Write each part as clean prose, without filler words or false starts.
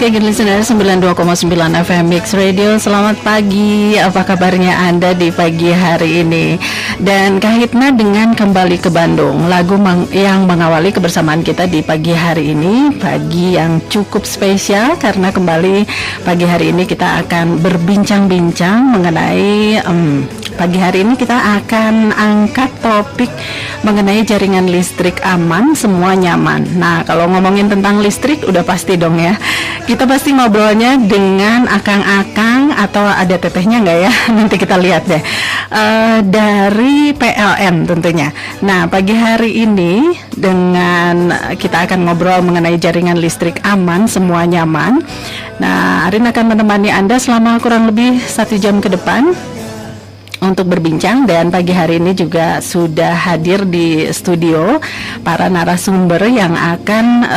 Oke, good listener 92,9 FM Mix Radio. Selamat pagi. Apa kabarnya Anda di pagi hari ini? Dan Kak Hitna dengan Kembali ke Bandung, lagu yang mengawali kebersamaan kita di pagi hari ini. Pagi yang cukup spesial karena kembali pagi hari ini kita akan berbincang-bincang mengenai pagi hari ini kita akan angkat topik mengenai jaringan listrik aman, semua nyaman. Nah, kalau ngomongin tentang listrik udah pasti dong ya. Kita pasti ngobrolnya dengan akang-akang atau ada tetehnya nggak ya? Nanti kita lihat deh. Dari PLN tentunya. Nah, pagi hari ini dengan kita akan ngobrol mengenai jaringan listrik aman, semua nyaman. Nah, Arin akan menemani Anda selama kurang lebih 1 jam ke depan untuk berbincang, dan pagi hari ini juga sudah hadir di studio para narasumber yang akan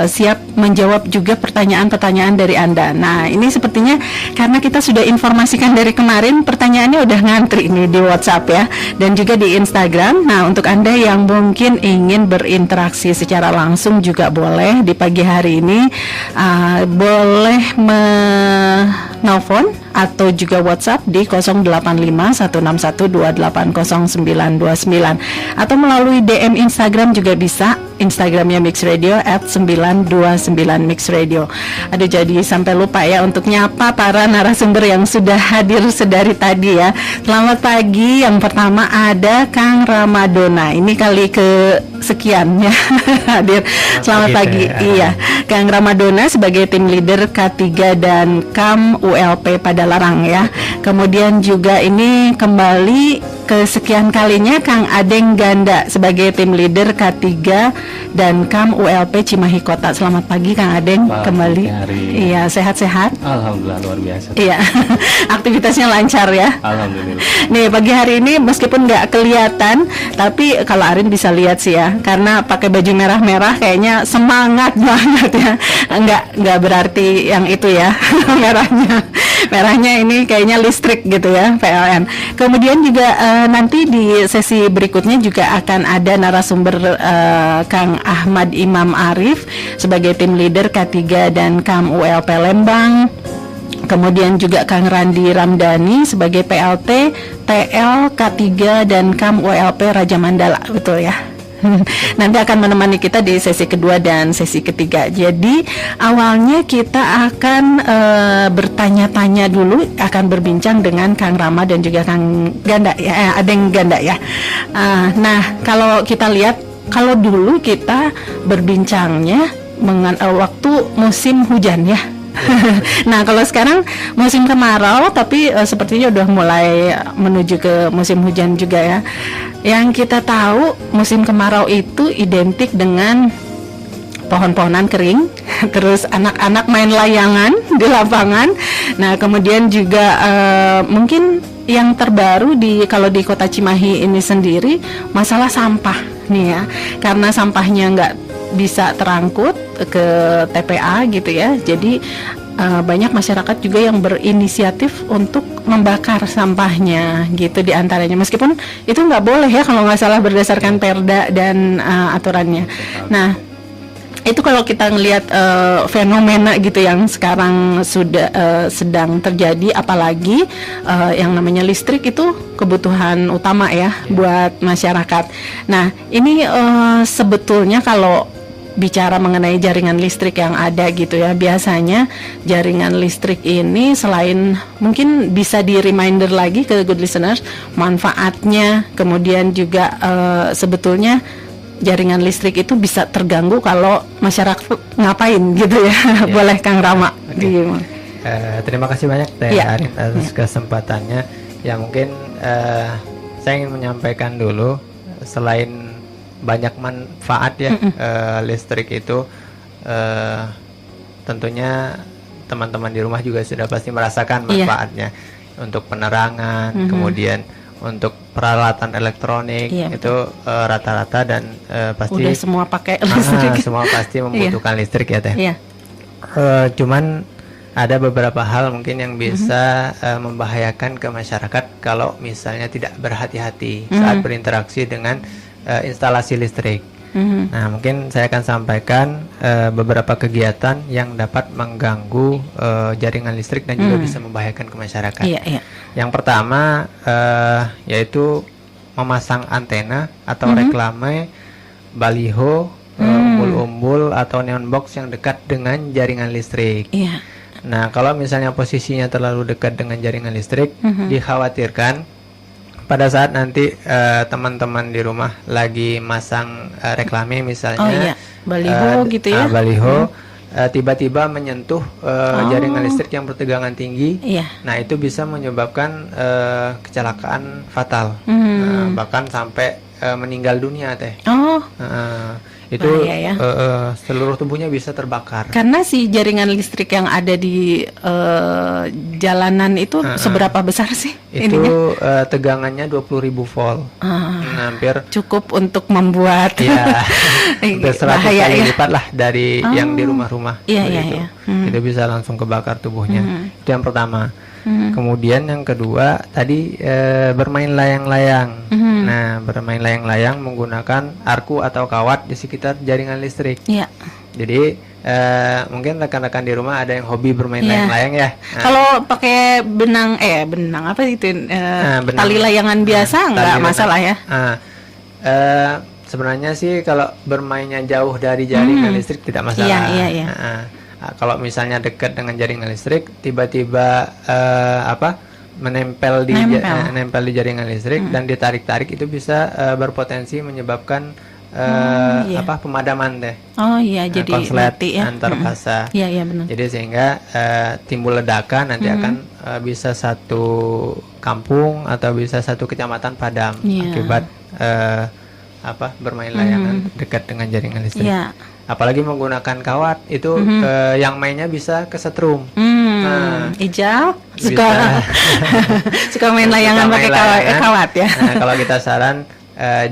siap menjawab juga pertanyaan-pertanyaan dari Anda. Nah, ini sepertinya karena kita sudah informasikan dari kemarin, pertanyaannya udah ngantri nih di WhatsApp ya, dan juga di Instagram. Nah, untuk Anda yang mungkin ingin berinteraksi secara langsung juga boleh di pagi hari ini, boleh menelpon atau juga WhatsApp di 085161280929 atau melalui DM Instagram juga bisa. Instagramnya Mix Radio @929 Mix Radio. Aduh, jadi sampai lupa ya untuk nyapa para narasumber yang sudah hadir sedari tadi ya. Selamat pagi. Yang pertama ada Kang Ramadona. Ini kali ke sekian ya hadir. Selamat pagi. Iya, Kang Ramadona sebagai tim leader K3 dan KAM ULP Padalarang ya. Kemudian juga ini kembali kesekian kalinya Kang Adeng Ganda sebagai tim leader K3 dan KAM ULP Cimahi Kota. Selamat pagi Kang Adeng, kembali. Iya, sehat-sehat? Alhamdulillah, luar biasa. Iya, aktivitasnya lancar ya? Alhamdulillah. Nih, pagi hari ini meskipun nggak kelihatan, tapi kalau Arin bisa lihat sih ya, karena pakai baju merah-merah kayaknya semangat banget ya. Nggak berarti yang itu ya, merahnya ini kayaknya listrik gitu ya, PLN. Kemudian juga nanti di sesi berikutnya juga akan ada narasumber Kang Ahmad Imam Arif sebagai tim leader K3 dan KAM ULP Lembang. Kemudian juga Kang Randi Ramdhani sebagai PLT TL K3 dan KAM ULP Raja Mandala, betul ya? Nanti akan menemani kita di sesi kedua dan sesi ketiga. Jadi awalnya kita akan bertanya-tanya dulu, akan berbincang dengan Kang Rama dan juga Kang Ganda ya, Adeng Ganda ya. Nah, kalau kita lihat, kalau dulu kita berbincangnya waktu musim hujan ya. Nah, kalau sekarang musim kemarau, tapi sepertinya udah mulai menuju ke musim hujan juga ya. Yang kita tahu musim kemarau itu identik dengan pohon-pohonan kering, terus anak-anak main layangan di lapangan. Nah, kemudian juga mungkin yang terbaru kalau di Kota Cimahi ini sendiri masalah sampah nih ya, karena sampahnya nggak bisa terangkut ke TPA gitu ya. Jadi banyak masyarakat juga yang berinisiatif untuk membakar sampahnya gitu diantaranya, meskipun itu nggak boleh ya kalau nggak salah berdasarkan Perda dan aturannya. Nah, itu kalau kita ngelihat fenomena gitu yang sekarang sudah sedang terjadi, apalagi yang namanya listrik itu kebutuhan utama ya buat masyarakat. Nah, ini sebetulnya kalau bicara mengenai jaringan listrik yang ada gitu ya, biasanya jaringan listrik ini selain mungkin bisa di reminder lagi ke good listeners manfaatnya, kemudian juga sebetulnya jaringan listrik itu bisa terganggu kalau masyarakat ngapain gitu ya. Boleh Kang Rama. Terima kasih banyak Teh Arin atas kesempatannya. Ya, mungkin saya ingin menyampaikan dulu, selain banyak manfaat ya listrik itu, tentunya teman-teman di rumah juga sudah pasti merasakan manfaatnya untuk penerangan, kemudian untuk peralatan elektronik itu rata-rata dan pasti udah semua pakai listrik. Semua pasti membutuhkan listrik ya Teh. Cuman ada beberapa hal mungkin yang bisa membahayakan ke masyarakat kalau misalnya tidak berhati-hati saat berinteraksi dengan instalasi listrik. Nah, mungkin saya akan sampaikan beberapa kegiatan yang dapat mengganggu jaringan listrik dan juga bisa membahayakan ke masyarakat. Iya, iya. Yang pertama yaitu memasang antena atau reklame, baliho, umbul-umbul atau neon box yang dekat dengan jaringan listrik. Iya. Nah, kalau misalnya posisinya terlalu dekat dengan jaringan listrik, dikhawatirkan pada saat nanti teman-teman di rumah lagi masang reklame misalnya, Oh iya, baliho gitu ya. Baliho tiba-tiba menyentuh jaringan listrik yang bertegangan tinggi. Iya. Nah, itu bisa menyebabkan kecelakaan fatal, bahkan sampai meninggal dunia teh. Oh, Itu bahaya ya. seluruh tubuhnya bisa terbakar. karena si jaringan listrik yang ada di jalanan itu seberapa besar sih Itu ininya? tegangannya 20.000 volt. Hampir Cukup untuk membuat ya hampir 100 bahaya kali ya. lipat lah dari yang di rumah-rumah. Iya, seperti iya, itu. iya. Itu bisa langsung kebakar tubuhnya. Itu yang pertama. Kemudian yang kedua tadi bermain layang-layang. Nah, bermain layang-layang menggunakan arku atau kawat di sekitar jaringan listrik. Iya. Jadi mungkin rekan-rekan di rumah ada yang hobi bermain Iya. layang-layang ya. Nah, Kalau pakai benang apa itu benang. tali layangan biasa nggak tali masalah ya? Sebenarnya sih kalau bermainnya jauh dari jaringan listrik tidak masalah. Iya, iya, iya. Kalau misalnya dekat dengan jaringan listrik, tiba-tiba menempel di nempel di jaringan listrik dan ditarik-tarik, itu bisa berpotensi menyebabkan pemadaman deh. Oh iya, jadi konslet mati ya. antar fasa. Iya, iya benar. Jadi sehingga timbul ledakan nanti akan bisa satu kampung atau bisa satu kecamatan padam akibat bermain layangan dekat dengan jaringan listrik. Iya. Apalagi menggunakan kawat itu yang mainnya bisa kesetrum. Ijal Bisa. suka main layangan Suka pakai main layangan. kawat ya. Nah, kalau kita saran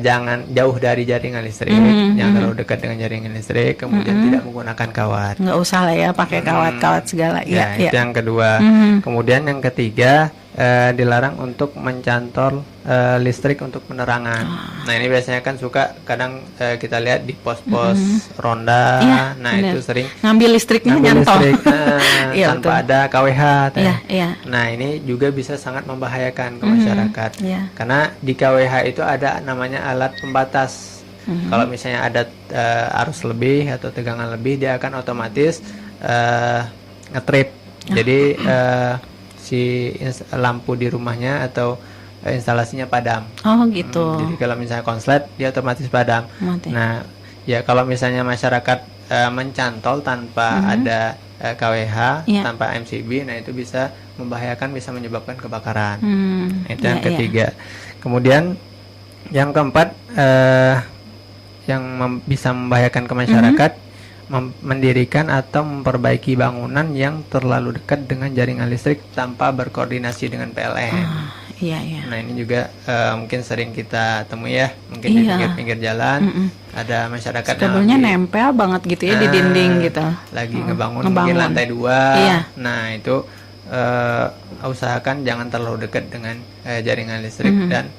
jangan jauh dari jaringan listrik, jangan terlalu dekat dengan jaringan listrik, kemudian tidak menggunakan kawat. Nggak usah lah ya pakai kawat-kawat segala. Ya, Iya, itu yang kedua. Kemudian yang ketiga, dilarang untuk mencantol listrik untuk penerangan. Nah, ini biasanya kan suka kadang kita lihat di pos-pos ronda. Iya, Nah, benar. itu sering Ngambil listriknya ngambil nyantol. listrik Iya, tanpa betul. ada KWH. teh. Iya, iya. Nah, ini juga bisa sangat membahayakan ke masyarakat. Iya. Karena di KWH itu ada namanya alat pembatas. Kalau misalnya ada arus lebih atau tegangan lebih, dia akan otomatis ngetrip. Jadi si lampu di rumahnya atau instalasinya padam. Oh gitu. Jadi kalau misalnya konslet, dia otomatis padam. Mati. Nah, ya kalau misalnya masyarakat mencantol tanpa ada KWH, Iya. tanpa MCB, nah itu bisa membahayakan, bisa menyebabkan kebakaran. Itu yang Iya, iya. ketiga. Kemudian yang keempat, yang bisa membahayakan ke masyarakat, mendirikan atau memperbaiki bangunan yang terlalu dekat dengan jaringan listrik tanpa berkoordinasi dengan PLN. Iya, iya. Nah, ini juga mungkin sering kita temui ya, mungkin di Iya. pinggir-pinggir jalan ada masyarakat yang Kabelnya lagi, nempel banget gitu ya di dinding gitu. lagi ngebangun mungkin lantai 2. Iya. Nah, itu usahakan jangan terlalu dekat dengan jaringan listrik dan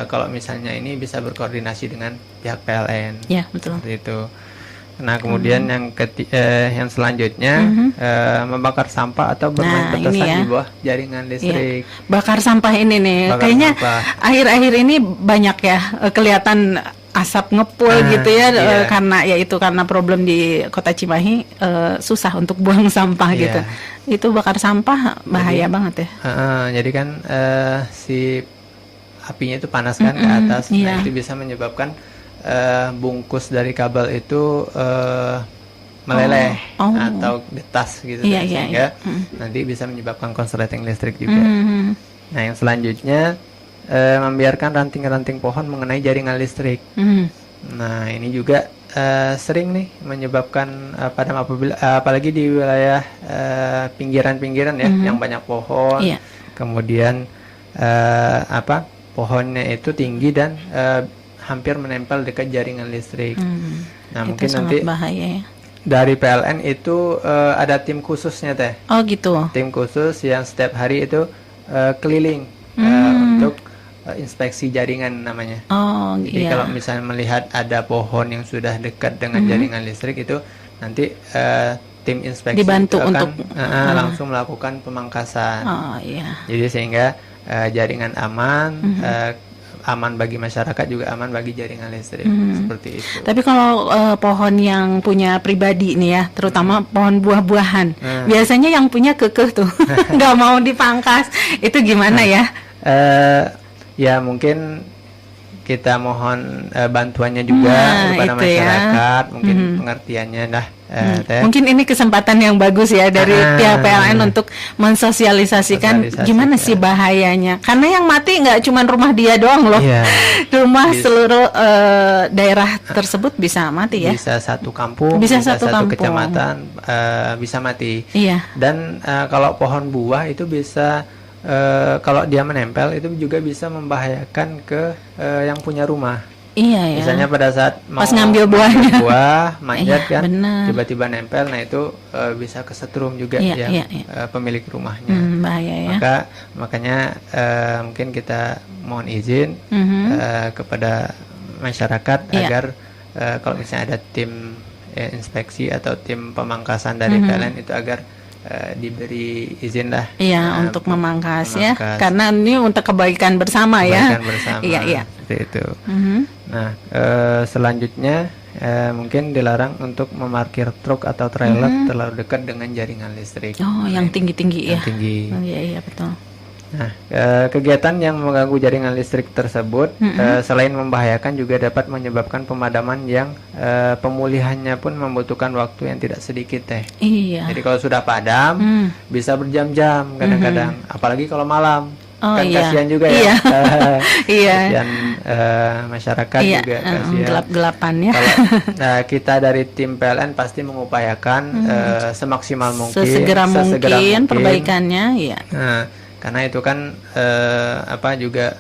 kalau misalnya ini bisa berkoordinasi dengan pihak PLN. Iya, betul. Seperti itu. Nah, kemudian yang selanjutnya membakar sampah atau bermain Nah, ini petasan ya. di bawah jaringan listrik. Bakar sampah ini nih, Bakar kayaknya sampah. akhir-akhir ini banyak ya kelihatan asap ngepul gitu ya, iya. karena problem di Kota Cimahi, susah untuk buang sampah Iya. gitu. Itu bakar sampah bahaya banget ya. Jadi kan si apinya itu panas kan ke atas, iya. nah itu bisa menyebabkan bungkus dari kabel itu meleleh Oh. atau getas gitu, Iya, kan, iya, sehingga iya. nanti bisa menyebabkan konsleting listrik juga. Mhm. Nah, yang selanjutnya membiarkan ranting-ranting pohon mengenai jaringan listrik. Mhm. Nah, ini juga sering nih menyebabkan padam apalagi di wilayah pinggiran-pinggiran ya, yang banyak pohon. Iya. Kemudian pohonnya itu tinggi dan hampir menempel dekat jaringan listrik. Nah, Itu mungkin sangat nanti bahaya ya. dari PLN itu ada tim khususnya teh. Oh gitu. Tim khusus yang setiap hari itu keliling untuk inspeksi jaringan namanya. Oh, Jadi iya. kalau misalnya melihat ada pohon yang sudah dekat dengan jaringan listrik itu, nanti tim inspeksi Dibantu itu akan untuk langsung melakukan pemangkasan. Oh, iya. Jadi sehingga jaringan aman, aman bagi masyarakat, juga aman bagi jaringan listrik, seperti itu. Tapi kalau pohon yang punya pribadi nih ya, terutama pohon buah-buahan, biasanya yang punya kekeh tuh, nggak mau dipangkas. Itu gimana ya? Ya mungkin kita mohon bantuannya juga kepada itu ya. masyarakat, mungkin pengertiannya dah. Teh. Mungkin ini kesempatan yang bagus ya dari pihak PLN untuk mensosialisasikan gimana sih bahayanya. Karena yang mati nggak cuma rumah dia doang loh, rumah seluruh daerah tersebut bisa mati ya. Bisa satu kampung, bisa satu kecamatan bisa mati. Iya. Dan kalau pohon buah itu bisa kalau dia menempel itu juga bisa membahayakan ke yang punya rumah. Iya ya. Misalnya pada saat pas ngambil buahnya, manjat kan, bener. tiba-tiba nempel, nah itu bisa kesetrum juga pemilik rumahnya. Bahaya ya. Makanya mungkin kita mohon izin kepada masyarakat agar kalau misalnya ada tim inspeksi atau tim pemangkasan dari PLN itu agar diberi izin lah. Iya, untuk memangkas ya, karena ini untuk kebaikan bersama ya. Bersama. Iya. Seperti itu. Nah, selanjutnya mungkin dilarang untuk memarkir truk atau trailer terlalu dekat dengan jaringan listrik. Oh, yang tinggi-tinggi ya. Tinggi. Oh, iya betul. Nah, kegiatan yang mengganggu jaringan listrik tersebut selain membahayakan juga dapat menyebabkan pemadaman yang pemulihannya pun membutuhkan waktu yang tidak sedikit teh. Iya. Jadi kalau sudah padam bisa berjam-jam kadang-kadang, apalagi kalau malam. Kan kasihan juga ya. Kasihan masyarakat juga, kasihan gelap-gelapan ya. Kalau kita dari tim PLN pasti mengupayakan semaksimal mungkin, sesegera mungkin perbaikannya, ya. Nah, karena itu kan juga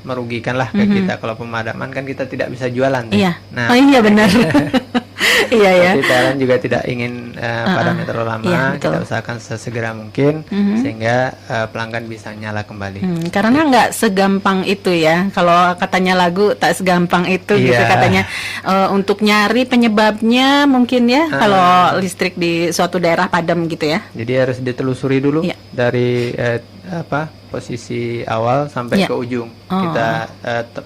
merugikan lah ke kita. Kalau pemadaman kan kita tidak bisa jualan. Iya. Nah, iya benar. Iya ya. Tapi PLN juga tidak ingin padamnya terlalu lama. Kita usahakan sesegera mungkin sehingga pelanggan bisa nyala kembali. Karena nggak segampang itu ya. Kalau katanya lagu tak segampang itu gitu katanya. Untuk nyari penyebabnya mungkin ya kalau listrik di suatu daerah padam gitu ya. Jadi harus ditelusuri dulu dari posisi awal sampai ke ujung. Kita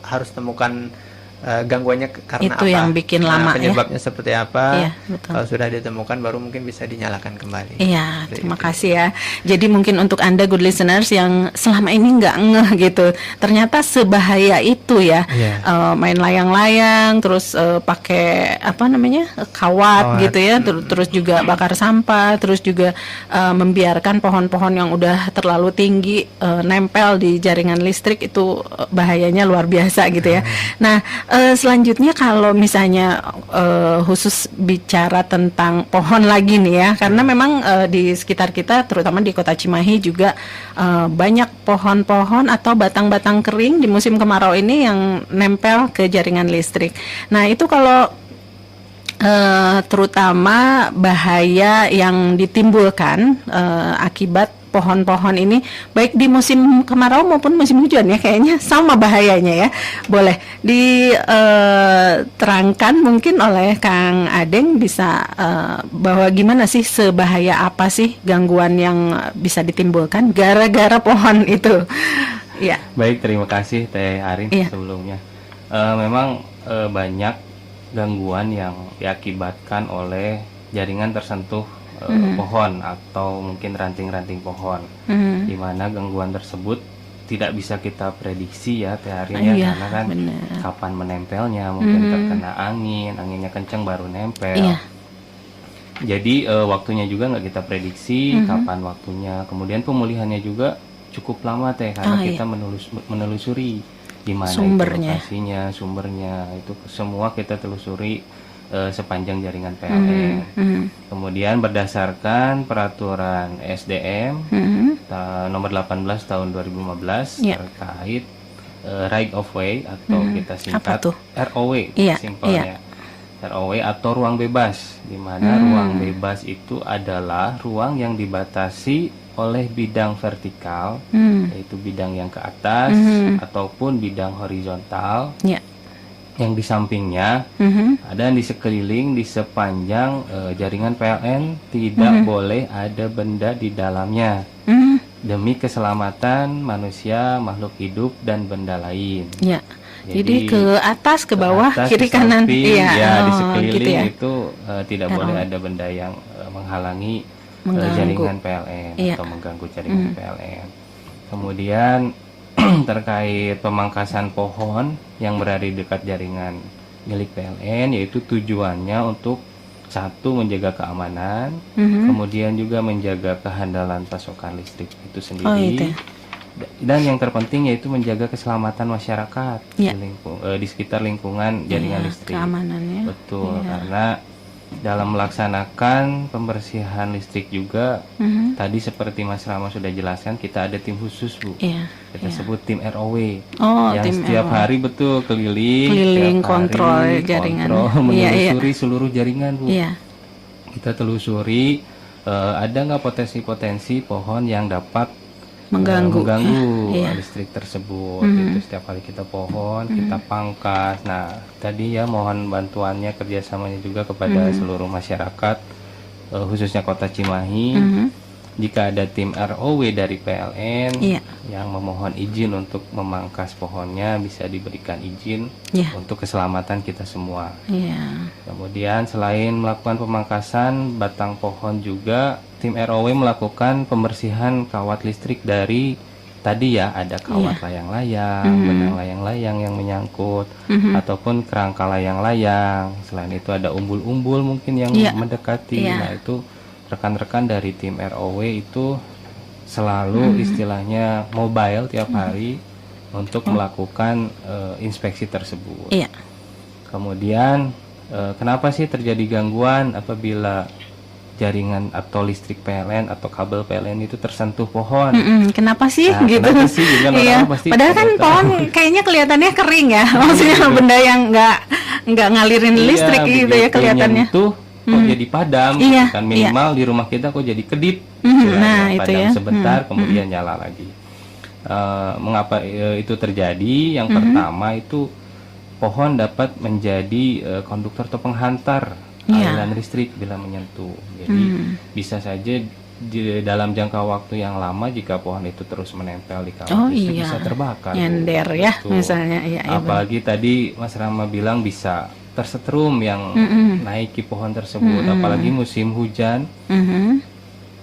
harus temukan gangguannya karena itu apa? Yang bikin lama penyebabnya seperti apa? Iya, betul. Kalau sudah ditemukan baru mungkin bisa dinyalakan kembali. Iya, terima kasih ya. Jadi mungkin untuk Anda good listeners yang selama ini nggak ngeh gitu, ternyata sebahaya itu ya. Main layang-layang, terus pakai kawat gitu ya, terus juga bakar sampah, terus juga membiarkan pohon-pohon yang udah terlalu tinggi nempel di jaringan listrik, itu bahayanya luar biasa gitu ya. Nah, selanjutnya kalau misalnya khusus bicara tentang pohon lagi nih ya, karena memang di sekitar kita terutama di Kota Cimahi juga banyak pohon-pohon atau batang-batang kering di musim kemarau ini yang nempel ke jaringan listrik. Nah, itu kalau terutama bahaya yang ditimbulkan akibat pohon-pohon ini baik di musim kemarau maupun musim hujan ya, kayaknya sama bahayanya ya. Boleh diterangkan mungkin oleh Kang Adeng bisa bahwa gimana sih, sebahaya apa sih gangguan yang bisa ditimbulkan gara-gara pohon itu? Ya. Baik, terima kasih Teh Arin sebelumnya. Memang banyak gangguan yang diakibatkan oleh jaringan tersentuh pohon atau mungkin ranting-ranting pohon, di mana gangguan tersebut tidak bisa kita prediksi ya Teh Arin ya, karena kan kapan menempelnya, mungkin terkena angin, anginnya kencang baru nempel. Jadi waktunya juga nggak kita prediksi kapan waktunya. Kemudian pemulihannya juga cukup lama Teh, karena kita menelusuri di mana lokasinya, sumbernya itu semua kita telusuri sepanjang jaringan PLN. Kemudian berdasarkan peraturan SDM nomor 18 tahun 2015 terkait right of way atau kita singkat ROW, simpelnya. ROW atau ruang bebas, di mana ruang bebas itu adalah ruang yang dibatasi oleh bidang vertikal, yaitu bidang yang ke atas ataupun bidang horizontal. Ya. Yang di sampingnya ada di sekeliling, di sepanjang jaringan PLN tidak boleh ada benda di dalamnya demi keselamatan manusia, makhluk hidup dan benda lain. Ya. Jadi ke atas, ke bawah, atas, kiri ke kanan, samping, iya, ya di oh, sekeliling gitu ya. itu tidak boleh ada benda yang menghalangi Mengganggu. jaringan PLN Iya. atau mengganggu jaringan PLN. Kemudian terkait pemangkasan pohon yang berada di dekat jaringan milik PLN, yaitu tujuannya untuk satu, menjaga keamanan, kemudian juga menjaga kehandalan pasokan listrik itu sendiri. Oh, itu. Dan yang terpenting yaitu menjaga keselamatan masyarakat Ya. di sekitar lingkungan jaringan Iya, listrik. keamanannya. Betul, Iya. karena dalam melaksanakan pembersihan listrik juga tadi seperti Mas Rama sudah jelaskan, kita ada tim khusus, Bu. Iya. Kita Iya. sebut tim ROW. Oh, yang tim setiap ROW. hari betul keliling Keliling, setiap kontrol hari, jaringan. kontrol, Iya, iya. menelusuri seluruh jaringan, Bu. Iya. Kita telusuri ada nggak potensi-potensi pohon yang dapat Mengganggu. Iya. listrik tersebut. Itu setiap kali kita pohon, kita pangkas. Nah, tadi ya mohon bantuannya, kerjasamanya juga kepada seluruh masyarakat, khususnya Kota Cimahi. Jika ada tim ROW dari PLN Iya. yang memohon izin untuk memangkas pohonnya, bisa diberikan izin Iya. untuk keselamatan kita semua. Iya. Kemudian selain melakukan pemangkasan batang pohon juga, tim ROW melakukan pembersihan kawat listrik dari tadi ya, ada kawat layang-layang, benang layang-layang yang menyangkut, ataupun kerangka layang-layang. Selain itu ada umbul-umbul mungkin yang Iya. mendekati. Iya. Nah, itu rekan-rekan dari tim ROW itu selalu istilahnya mobile tiap hari untuk melakukan inspeksi tersebut. Iya. Kemudian kenapa sih terjadi gangguan apabila jaringan atau listrik PLN atau kabel PLN itu tersentuh pohon? Kenapa sih Nah, gitu? kenapa sih? Juga orang Iya. pasti Padahal kan pada tahu. pohon kayaknya kelihatannya kering ya. Maksudnya benda yang nggak ngalirin listrik Iya, gitu ya begitu kelihatannya. nyentuh, kok jadi padam? Iya, Kan minimal di rumah kita kok jadi kedip. Nah, itu padam ya. sebentar kemudian nyala lagi. Mengapa itu terjadi? Yang pertama itu pohon dapat menjadi konduktor atau penghantar aliran listrik bila menyentuh. Jadi bisa saja di dalam jangka waktu yang lama jika pohon itu terus menempel di kawat listrik bisa terbakar. Bu. Nyender ya, Betul. misalnya. Iya, iya, Apalagi tadi Mas Rama bilang bisa tersetrum yang naiki pohon tersebut, apalagi musim hujan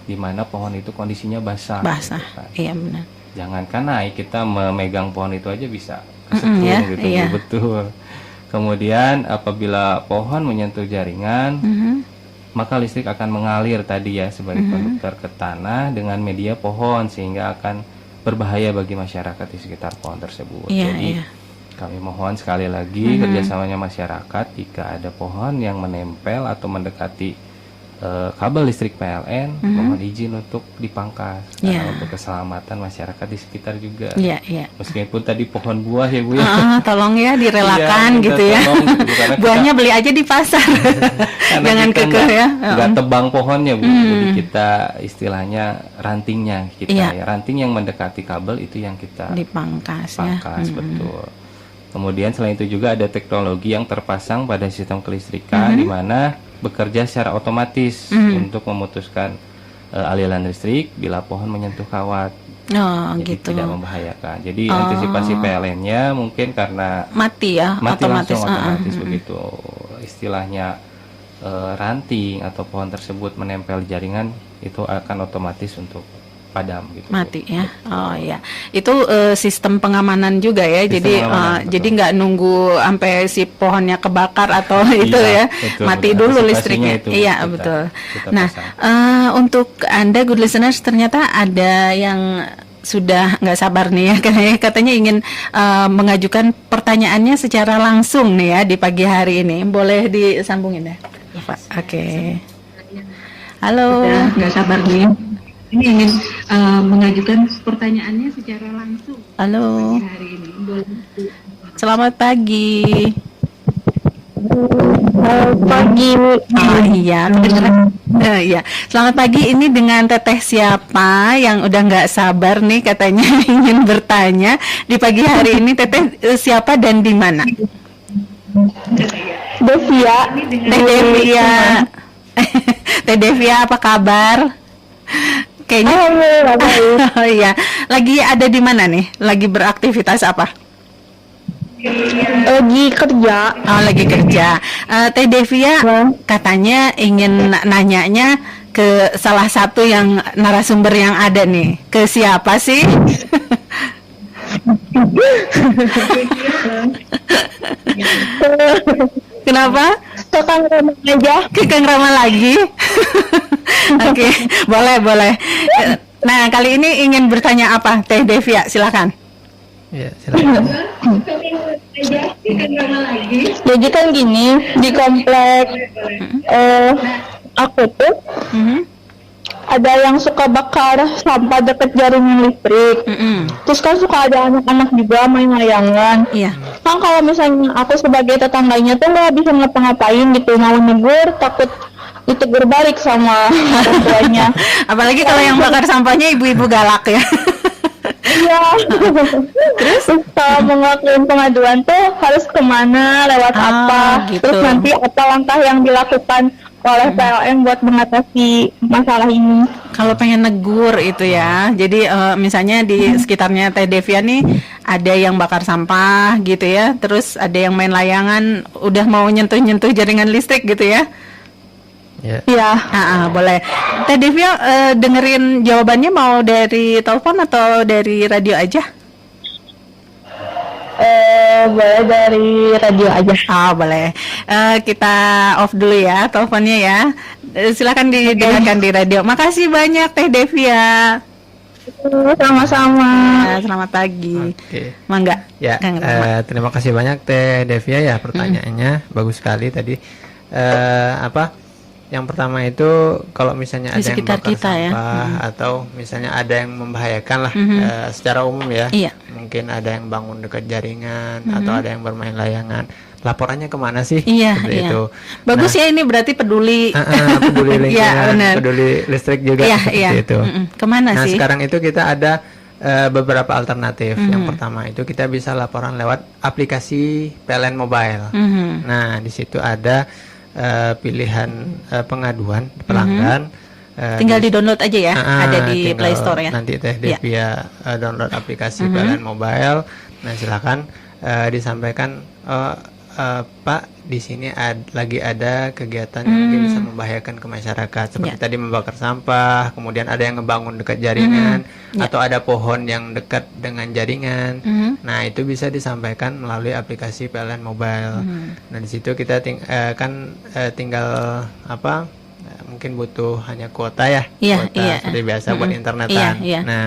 di mana pohon itu kondisinya basah. basah. gitu kan. Iya benar. Jangankan naik, kita memegang pohon itu aja bisa kesetrum ya, gitu. iya. Bu. Betul. Kemudian apabila pohon menyentuh jaringan, maka listrik akan mengalir tadi ya sebagai konduktor ke tanah dengan media pohon sehingga akan berbahaya bagi masyarakat di sekitar pohon tersebut. Iya, Jadi iya. kami mohon sekali lagi kerjasamanya masyarakat, jika ada pohon yang menempel atau mendekati kabel listrik PLN, mohon izin untuk dipangkas Iya. karena untuk keselamatan masyarakat di sekitar juga. Iya, iya. Meskipun tadi pohon buah ya Bu ya. Tolong ya Iya, direlakan gitu minta ya. tolong gitu, Bu, karena Buahnya beli aja di pasar. Karena Jangan kita kekeh ya. nggak tebang pohonnya Bu, jadi kita istilahnya rantingnya kita Iya. ya, ranting yang mendekati kabel itu yang kita Dipangkas ya. pangkas, betul. Kemudian selain itu juga ada teknologi yang terpasang pada sistem kelistrikan di mana bekerja secara otomatis untuk memutuskan aliran listrik bila pohon menyentuh kawat. Oh, Jadi gitu. tidak membahayakan. Jadi antisipasi PLN-nya mungkin karena Mati ya, mati otomatis. langsung otomatis begitu. Istilahnya ranting atau pohon tersebut menempel di jaringan itu akan otomatis untuk padam gitu. Mati ya. Oh ya. Itu sistem pengamanan juga ya. Sistem Jadi pengamanan, betul. jadi nggak nunggu sampai si pohonnya kebakar atau itu Iya, ya. betul, Mati betul. dulu Antisipasinya listriknya. itu Iya, kita- betul. kita Nah, pasang. untuk Anda good listeners ternyata ada yang sudah nggak sabar nih ya katanya ingin mengajukan pertanyaannya secara langsung nih ya di pagi hari ini. Boleh disambungin ya, Pak? Oke. Halo. Nggak sabar nih. Ini ingin mengajukan pertanyaannya secara langsung Halo. hari ini. Boleh. Selamat pagi. Pagi. Oh iya, kedengeran. Iya. Selamat pagi. Ini dengan Teteh siapa yang udah nggak sabar nih katanya ingin bertanya di pagi hari ini. Teteh siapa dan di mana? Devia. Teh Devia. Teh Devia, apa kabar? Kayaknya. Alhamdulillah baik. Oh iya. Lagi ada di mana nih? Lagi beraktivitas apa? Lagi kerja. Oh, lagi kerja. Teh Devia katanya ingin nanyanya ke salah satu yang narasumber yang ada nih. Ke siapa sih? Kenapa? Ke Kang Rama aja. Ke Kang Rama lagi? Oke, boleh. Nah, kali ini ingin bertanya apa, Teh Devia? Silakan. Ya, silakan. Jadi kan gini, di komplek aku tuh ada yang suka bakar sampah deket jaringan listrik. Terus kan suka ada anak-anak juga main layangan. Iya. Kan kalau misalnya aku sebagai tetangganya tuh nggak bisa ngapa-ngapain gitu, mau negur takut ditegur balik sama orang tuanya. Apalagi kalau yang bakar sampahnya ibu-ibu galak ya. Iya. Terus kalau mau ngelakuin pengaduan tuh harus kemana, lewat apa, gitu. terus nanti apa langkah yang dilakukan oleh PLN buat mengatasi masalah ini. Kalau pengen negur itu ya, jadi misalnya di sekitarnya Teh Devia nih ada yang bakar sampah gitu ya, terus ada yang main layangan, udah mau nyentuh-nyentuh jaringan listrik gitu ya. Ya. Iya. Boleh. Teh Devia dengerin jawabannya mau dari telepon atau dari radio aja? Boleh dari radio aja. Oh, boleh. Kita off dulu ya teleponnya ya. Silakan didengarkan di radio. Makasih banyak Teh Devia. Sama-sama. Selamat pagi. Oke. Mangga. Ya, Kang Rama. terima kasih banyak Teh Devia ya pertanyaannya bagus sekali tadi. Yang pertama itu kalau misalnya Di ada yang sekitar bakar kita ya. sampah atau misalnya ada yang membahayakan lah secara umum ya. Iya. Mungkin ada yang bangun dekat jaringan atau ada yang bermain layangan. Laporannya kemana sih? Iya, Seperti iya. itu. Bagus ya, ini berarti peduli. Peduli Iya, lingkungan, benar. peduli listrik juga Iya, seperti iya. itu. Kemana Nah, sih? sekarang itu kita ada beberapa alternatif. Yang pertama itu kita bisa laporan lewat aplikasi PLN Mobile. Nah, di situ ada pilihan pengaduan pelanggan. Tinggal di-download aja ya, ada di tinggal Play Store ya. Nanti Teh Iya. Devia download aplikasi PLN Mobile. Nah, silakan disampaikan, Pak, di sini lagi ada kegiatan yang mungkin bisa membahayakan ke masyarakat, seperti tadi membakar sampah, kemudian ada yang ngebangun dekat jaringan, atau ada pohon yang dekat dengan jaringan. Nah, itu bisa disampaikan melalui aplikasi PLN Mobile. Nah, di situ kita tinggal mungkin butuh hanya kuota ya, Iya, kuota iya. seperti biasa buat internetan. Iya. Nah,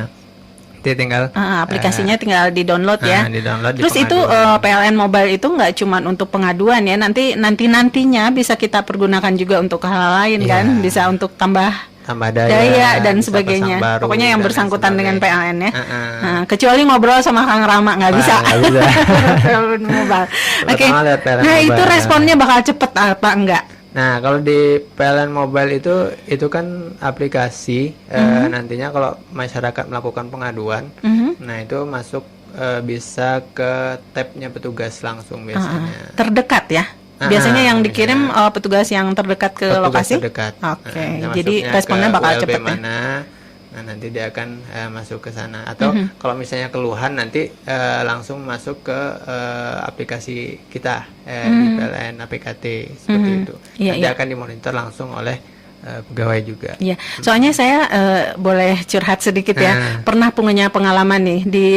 itu tinggal Aplikasinya tinggal di-download ya. di-download di Terus itu pengaduan. PLN Mobile itu nggak cuma untuk pengaduan ya, nantinya bisa kita pergunakan juga untuk hal lain Iya. kan, bisa untuk tambah daya dan bisa sebagainya. pasang baru, Pokoknya yang dan bersangkutan dengan sebagainya. PLN ya. Nah, kecuali ngobrol sama Kang Rama nggak bisa. Nggak bisa. PLN Mobile. Oke. Pertama lihat PLN Nah, itu Mobile. responnya bakal cepet apa enggak? Nah, kalau di PLN Mobile itu kan aplikasi, nantinya kalau masyarakat melakukan pengaduan, nah itu masuk bisa ke tabnya petugas langsung biasanya. Terdekat ya. Biasanya yang dikirim biasanya. petugas yang terdekat ke Petugas lokasi. terdekat. Oke, Nah, jadi masuknya responnya ke bakal ULB cepet ya. mana, nah nanti dia akan masuk ke sana. Atau kalau misalnya keluhan nanti langsung masuk ke aplikasi kita di PLN APKT seperti itu. Iya, Nanti iya. akan dimonitor langsung oleh pegawai juga. Iya, soalnya saya boleh curhat sedikit ya. Pernah punya pengalaman nih di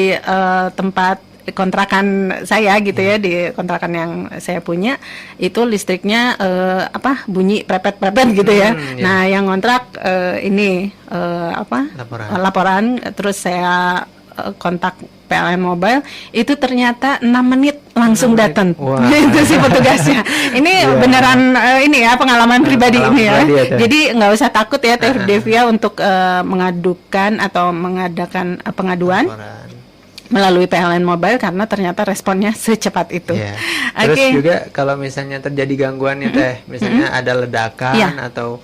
tempat kontrakan saya gitu ya, di kontrakan yang saya punya itu listriknya bunyi prepet-prepet gitu ya. Iya. Nah, yang ngontrak laporan, terus saya kontak PLN Mobile, itu ternyata 6 menit langsung datang. Wah. Itu sih petugasnya. Ini beneran ini ya pengalaman pribadi Pengalaman ini ya. pribadi ya, Teh. Jadi nggak usah takut ya Teh Devia untuk mengadukan atau mengadakan pengaduan. Laporan. melalui PLN Mobile karena ternyata responnya secepat itu. Iya. Terus Oke. juga kalau misalnya terjadi gangguan nih Teh, misalnya ada ledakan Iya. atau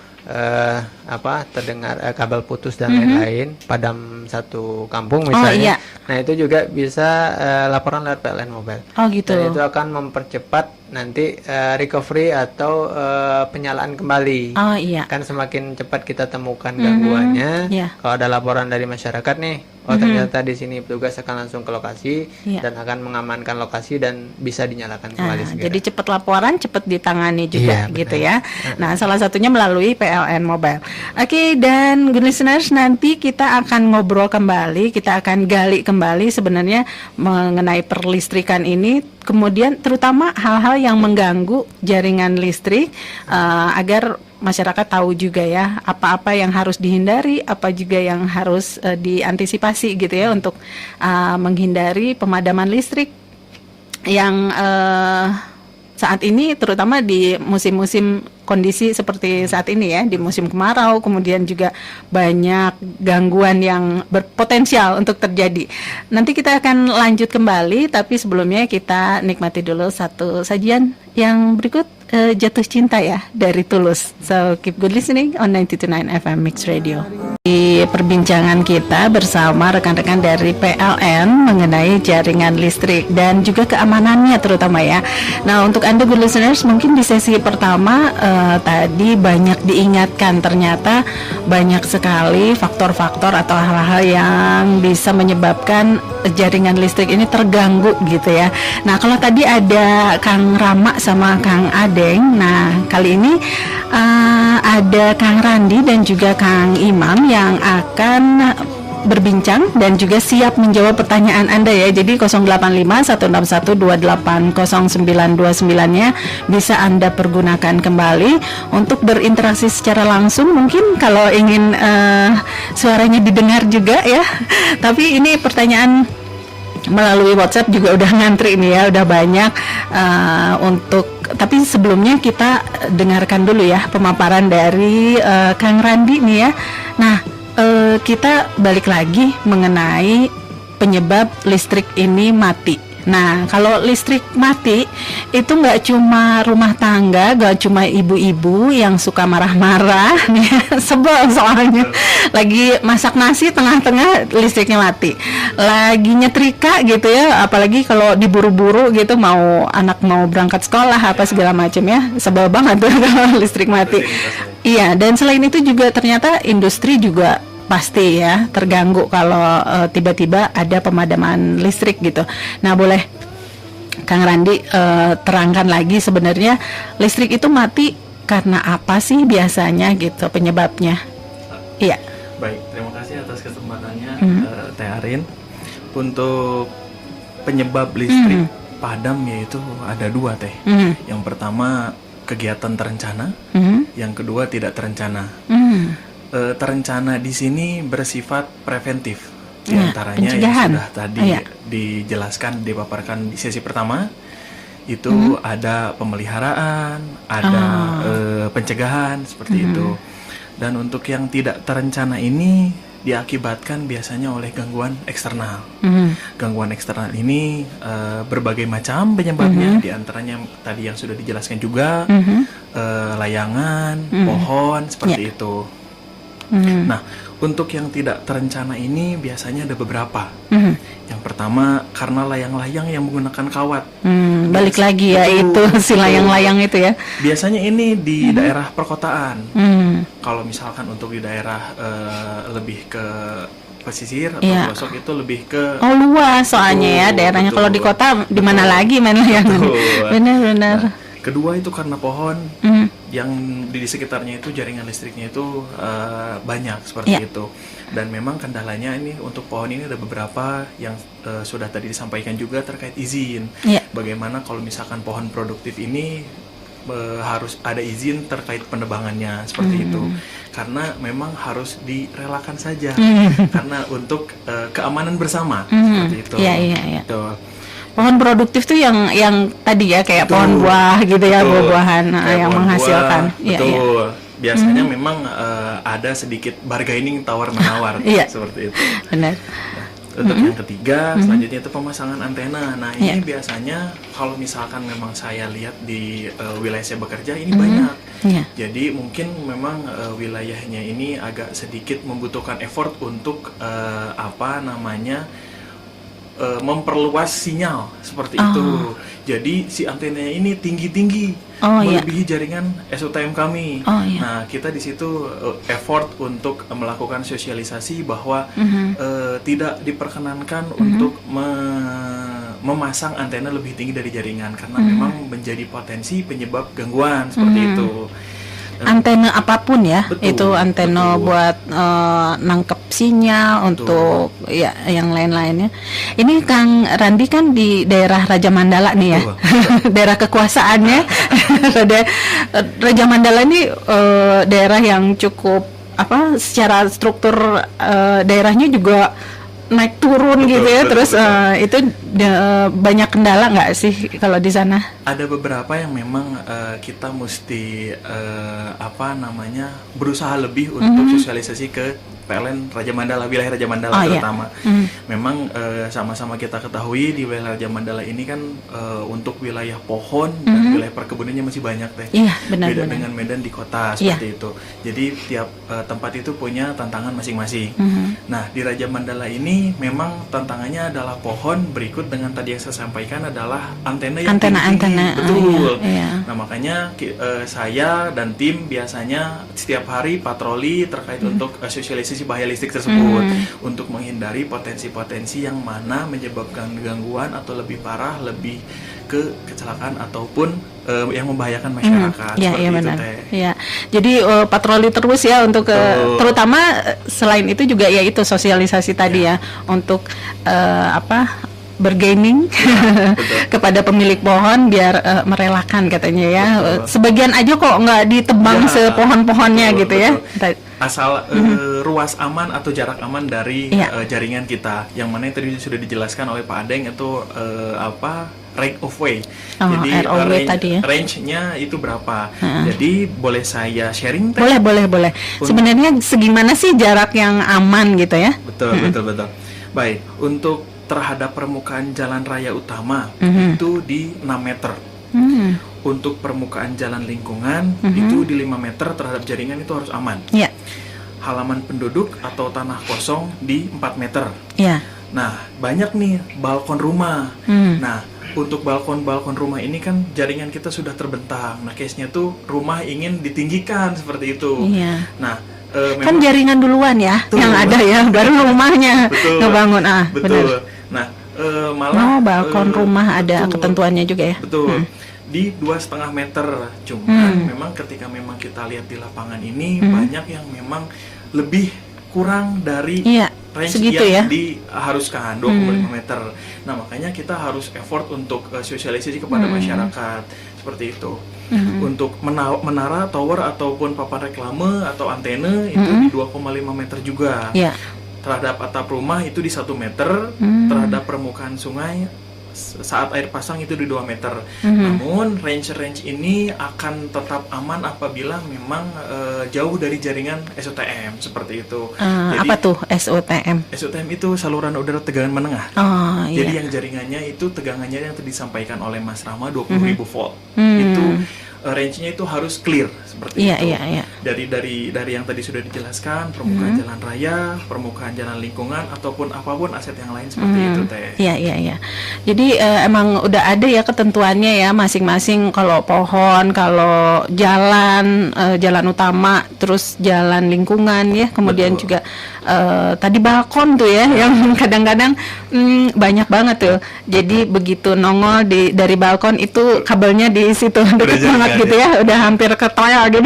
terdengar kabel putus dan lain-lain, padam satu kampung misalnya. iya. Nah, itu juga bisa laporan lewat PLN Mobile. Oh gitu. Dan itu akan mempercepat nanti recovery atau penyalaan kembali. Oh iya. Kan semakin cepat kita temukan gangguannya. Iya. Kalau ada laporan dari masyarakat nih, ternyata di sini petugas akan langsung ke lokasi Iya. dan akan mengamankan lokasi dan bisa dinyalakan kembali segera. Jadi cepat laporan, cepat ditangani juga Iya, gitu benar. ya. Nah, salah satunya melalui PLN Mobile. Oke, dan good listeners, nanti kita akan ngobrol kembali, kita akan gali kembali sebenarnya mengenai perlistrikan ini, kemudian terutama hal-hal yang mengganggu jaringan listrik, agar masyarakat tahu juga ya apa-apa yang harus dihindari, apa juga yang harus diantisipasi gitu ya untuk menghindari pemadaman listrik yang saat ini terutama di musim-musim kondisi seperti saat ini ya, di musim kemarau, kemudian juga banyak gangguan yang berpotensial untuk terjadi. Nanti kita akan lanjut kembali, tapi sebelumnya kita nikmati dulu satu sajian yang berikut, Jatuh Cinta ya dari Tulus. So keep good listening on 92.9 FM Mix Radio. Di perbincangan kita bersama rekan-rekan dari PLN mengenai jaringan listrik dan juga keamanannya terutama ya. Nah, untuk Anda good listeners, mungkin di sesi pertama tadi banyak diingatkan, ternyata banyak sekali faktor-faktor atau hal-hal yang bisa menyebabkan jaringan listrik ini terganggu gitu ya. Nah, kalau tadi ada Kang Rama sama Kang Adeng, nah kali ini ada Kang Randi dan juga Kang Imam yang akan berbincang dan juga siap menjawab pertanyaan Anda ya. Jadi 085-161-280929-nya bisa Anda pergunakan kembali untuk berinteraksi secara langsung. Mungkin kalau ingin suaranya didengar juga ya. Tapi ini pertanyaan melalui WhatsApp juga udah ngantri nih ya, udah banyak tapi sebelumnya kita dengarkan dulu ya pemaparan dari Kang Randi nih ya. Nah, kita balik lagi mengenai penyebab listrik ini mati. Nah, kalau listrik mati itu nggak cuma rumah tangga, nggak cuma ibu-ibu yang suka marah-marah, sebel soalnya lagi masak nasi tengah-tengah listriknya mati, lagi nyetrika gitu ya, apalagi kalau diburu-buru gitu, anak mau berangkat sekolah apa segala macam ya, sebel banget tuh kalau listrik mati. Iya, dan selain itu juga ternyata industri juga pasti ya terganggu kalau tiba-tiba ada pemadaman listrik gitu. Nah, boleh Kang Randi terangkan lagi sebenarnya listrik itu mati karena apa sih biasanya gitu penyebabnya? Iya. Baik, terima kasih atas kesempatannya Teh Arin. Untuk penyebab listrik padam yaitu ada dua Teh. Yang pertama kegiatan terencana, yang kedua tidak terencana. Terencana di sini bersifat preventif, di antaranya yang sudah tadi dijelaskan, dipaparkan di sesi pertama itu ada pemeliharaan, ada pencegahan seperti itu. Dan untuk yang tidak terencana ini diakibatkan biasanya oleh gangguan eksternal. Gangguan eksternal ini berbagai macam penyebabnya, di antaranya tadi yang sudah dijelaskan juga, layangan, pohon seperti itu. Nah, untuk yang tidak terencana ini biasanya ada beberapa. Yang pertama karena layang-layang yang menggunakan kawat. Balik lagi ya itu si layang-layang itu ya. Biasanya ini di daerah perkotaan. Kalau misalkan untuk di daerah lebih ke pesisir atau pelosok itu lebih ke luas soalnya ya daerahnya. Kalau di kota di mana lagi main layangan. Benar-benar. Nah, kedua itu karena pohon yang di sekitarnya itu jaringan listriknya itu banyak seperti itu. Dan memang kendalanya ini untuk pohon ini ada beberapa yang sudah tadi disampaikan juga terkait izin. Bagaimana kalau misalkan pohon produktif ini harus ada izin terkait penebangannya seperti itu. Karena memang harus direlakan saja karena untuk keamanan bersama seperti itu. Iya. Pohon produktif tuh yang tadi ya kayak pohon buah gitu ya, buah-buahan yang menghasilkan. Betul. Biasanya memang ada sedikit bargaining tawar-menawar seperti itu. Benar. Untuk yang ketiga, selanjutnya itu pemasangan antena. Nah, ini biasanya kalau misalkan memang saya lihat di wilayah saya bekerja ini banyak. Jadi mungkin memang wilayahnya ini agak sedikit membutuhkan effort untuk memperluas sinyal seperti itu. Jadi si antenanya ini tinggi-tinggi, melebihi jaringan SOTM kami. Nah, kita di situ effort untuk melakukan sosialisasi bahwa tidak diperkenankan untuk memasang antena lebih tinggi dari jaringan karena memang menjadi potensi penyebab gangguan seperti itu. Antena apapun ya, Betul, itu antena buat nangkep sinyal untuk ya yang lain-lainnya. Ini Kang Randi kan di daerah Raja Mandala nih ya, daerah kekuasaannya. Raja Mandala ini daerah yang cukup secara struktur daerahnya juga naik turun gitu ya, terus itu banyak kendala nggak sih kalau di sana? Ada beberapa yang memang kita mesti berusaha lebih untuk sosialisasi ke PLN Raja Mandala, wilayah Raja Mandala terutama. Memang sama-sama kita ketahui di wilayah Raja Mandala ini kan untuk wilayah pohon dan wilayah perkebunannya masih banyak teh. Beda dengan Medan di kota seperti itu. Jadi tiap tempat itu punya tantangan masing-masing. Nah, di Raja Mandala ini memang tantangannya adalah pohon, berikut dengan tadi yang saya sampaikan adalah antena yang tinggi. Betul. Nah, makanya saya dan tim biasanya setiap hari patroli terkait untuk sosialisasi bahaya listrik tersebut untuk menghindari potensi-potensi yang mana menyebabkan gangguan atau lebih parah, lebih ke kecelakaan ataupun yang membahayakan masyarakat. Jadi patroli terus ya untuk terutama selain itu juga ya itu sosialisasi tadi ya untuk bergaining kepada pemilik pohon biar merelakan katanya ya. Sebagian aja kok nggak ditebang sepohon-pohonnya gitu ya. Asal ruas aman atau jarak aman dari jaringan kita, yang mana yang tadi sudah dijelaskan oleh Pak Adeng itu right of way. Jadi range-nya itu berapa? Jadi boleh saya sharing? Boleh. Sebenarnya segimana sih jarak yang aman gitu ya? Betul. Baik, untuk terhadap permukaan jalan raya utama itu di 6 meter. Untuk permukaan jalan lingkungan itu di 5 meter terhadap jaringan itu harus aman. Halaman penduduk atau tanah kosong di 4 meter. Nah, banyak nih balkon rumah. Nah, untuk balkon rumah ini kan jaringan kita sudah terbentang. Nah, case-nya tuh rumah ingin ditinggikan seperti itu. Nah, kan jaringan duluan ya yang ada ya, baru rumahnya ngebangun. Betul. Nah, malah balkon rumah ada ketentuannya juga ya. Betul. Di 2,5 meter. Cuman memang ketika memang kita lihat di lapangan ini banyak yang memang lebih kurang dari range segitu yang ya? diharuskan 2,5 meter. Nah, makanya kita harus effort untuk sosialisasi kepada masyarakat seperti itu. Untuk menara, tower ataupun papan reklame atau antena itu di 2,5 meter juga. Terhadap atap rumah itu di 1 meter. Terhadap permukaan sungai saat air pasang itu di 2 meter. Namun range ini akan tetap aman apabila memang jauh dari jaringan SOTM seperti itu. Jadi, apa tuh SOTM? SOTM itu saluran udara tegangan menengah. Jadi yang jaringannya itu tegangannya yang tadi disampaikan oleh Mas Rama 20.000 volt. Itu range-nya itu harus clear seperti itu. Dari yang tadi sudah dijelaskan, permukaan jalan raya, permukaan jalan lingkungan ataupun apapun aset yang lain seperti itu teh. Jadi emang udah ada ya ketentuannya ya masing-masing, kalau pohon, kalau jalan utama, terus jalan lingkungan ya, kemudian juga tadi balkon tuh ya yang kadang-kadang banyak banget tuh. Jadi begitu nongol dari balkon itu kabelnya di situ dekat banget gitu ya, udah hampir ke toel gitu.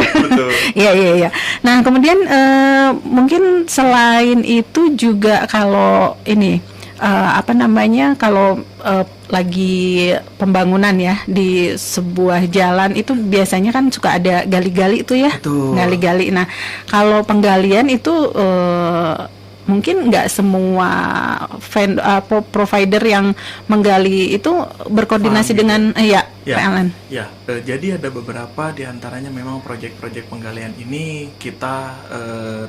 Iya. Nah, kemudian mungkin selain itu juga kalau ini kalau lagi pembangunan ya di sebuah jalan itu biasanya kan suka ada gali-gali itu ya. Gali-gali. Nah, kalau penggalian itu mungkin nggak semua provider yang menggali itu berkoordinasi dengan Ya, PLN? ya. Jadi ada beberapa diantaranya memang proyek-proyek penggalian ini kita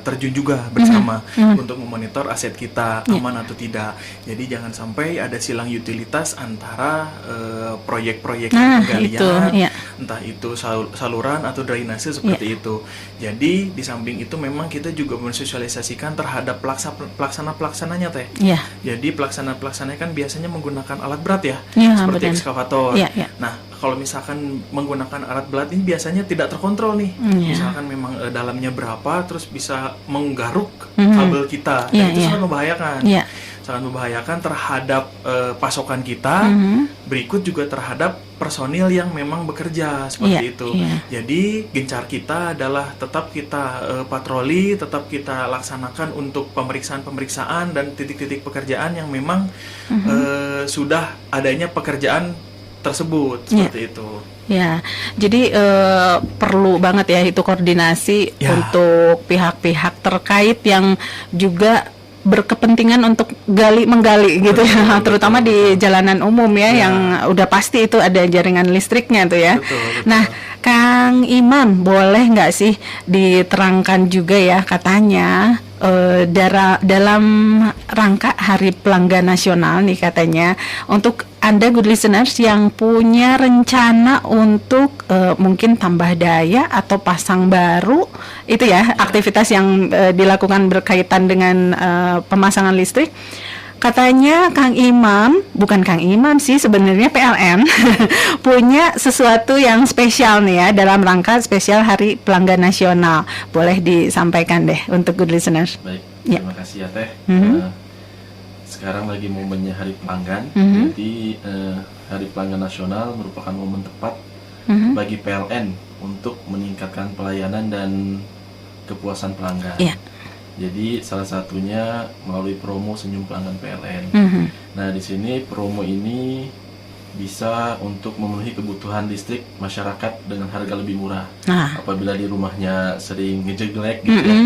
terjun juga bersama untuk memonitor aset kita aman atau tidak. Jadi jangan sampai ada silang utilitas antara proyek-proyek penggalian, entah itu saluran atau drainase seperti itu. Jadi di samping itu memang kita juga mensosialisasikan terhadap pelaksana-pelaksananya teh. Jadi pelaksana-pelaksananya kan biasanya menggunakan alat berat ya, seperti ekskavator. Nah, kalau misalkan menggunakan alat berat ini biasanya tidak terkontrol nih. Misalkan memang dalamnya berapa, terus bisa menggaruk kabel kita, dan itu sangat membahayakan. Sangat membahayakan terhadap pasokan kita. Berikut juga terhadap personil yang memang bekerja seperti itu. Jadi gencar kita adalah tetap kita patroli, tetap kita laksanakan untuk pemeriksaan-pemeriksaan dan titik-titik pekerjaan yang memang sudah adanya pekerjaan tersebut seperti itu. Ya, jadi perlu banget ya itu koordinasi untuk pihak-pihak terkait yang juga berkepentingan untuk menggali gitu ya, terutama di jalanan umum ya, yang udah pasti itu ada jaringan listriknya tuh ya. Betul. Nah, Kang Imam, boleh nggak sih diterangkan juga ya, katanya dalam rangka Hari Pelanggan Nasional nih katanya, untuk Anda good listeners yang punya rencana untuk mungkin tambah daya atau pasang baru, itu ya aktivitas yang dilakukan berkaitan dengan pemasangan listrik. Katanya Kang Imam, bukan Kang Imam sih sebenarnya, PLN punya sesuatu yang spesial nih ya dalam rangka spesial Hari Pelanggan Nasional. Boleh disampaikan deh untuk good listeners. Baik, Ya. terima kasih ya Teh. Sekarang lagi momennya Hari Pelanggan, jadi Hari Pelanggan Nasional merupakan momen tepat bagi PLN untuk meningkatkan pelayanan dan kepuasan pelanggan. Iya. Jadi salah satunya melalui promo Senyum Pelanggan PLN. Nah, di sini promo ini bisa untuk memenuhi kebutuhan listrik masyarakat dengan harga lebih murah. Apabila di rumahnya sering ngejeglek gitu ya,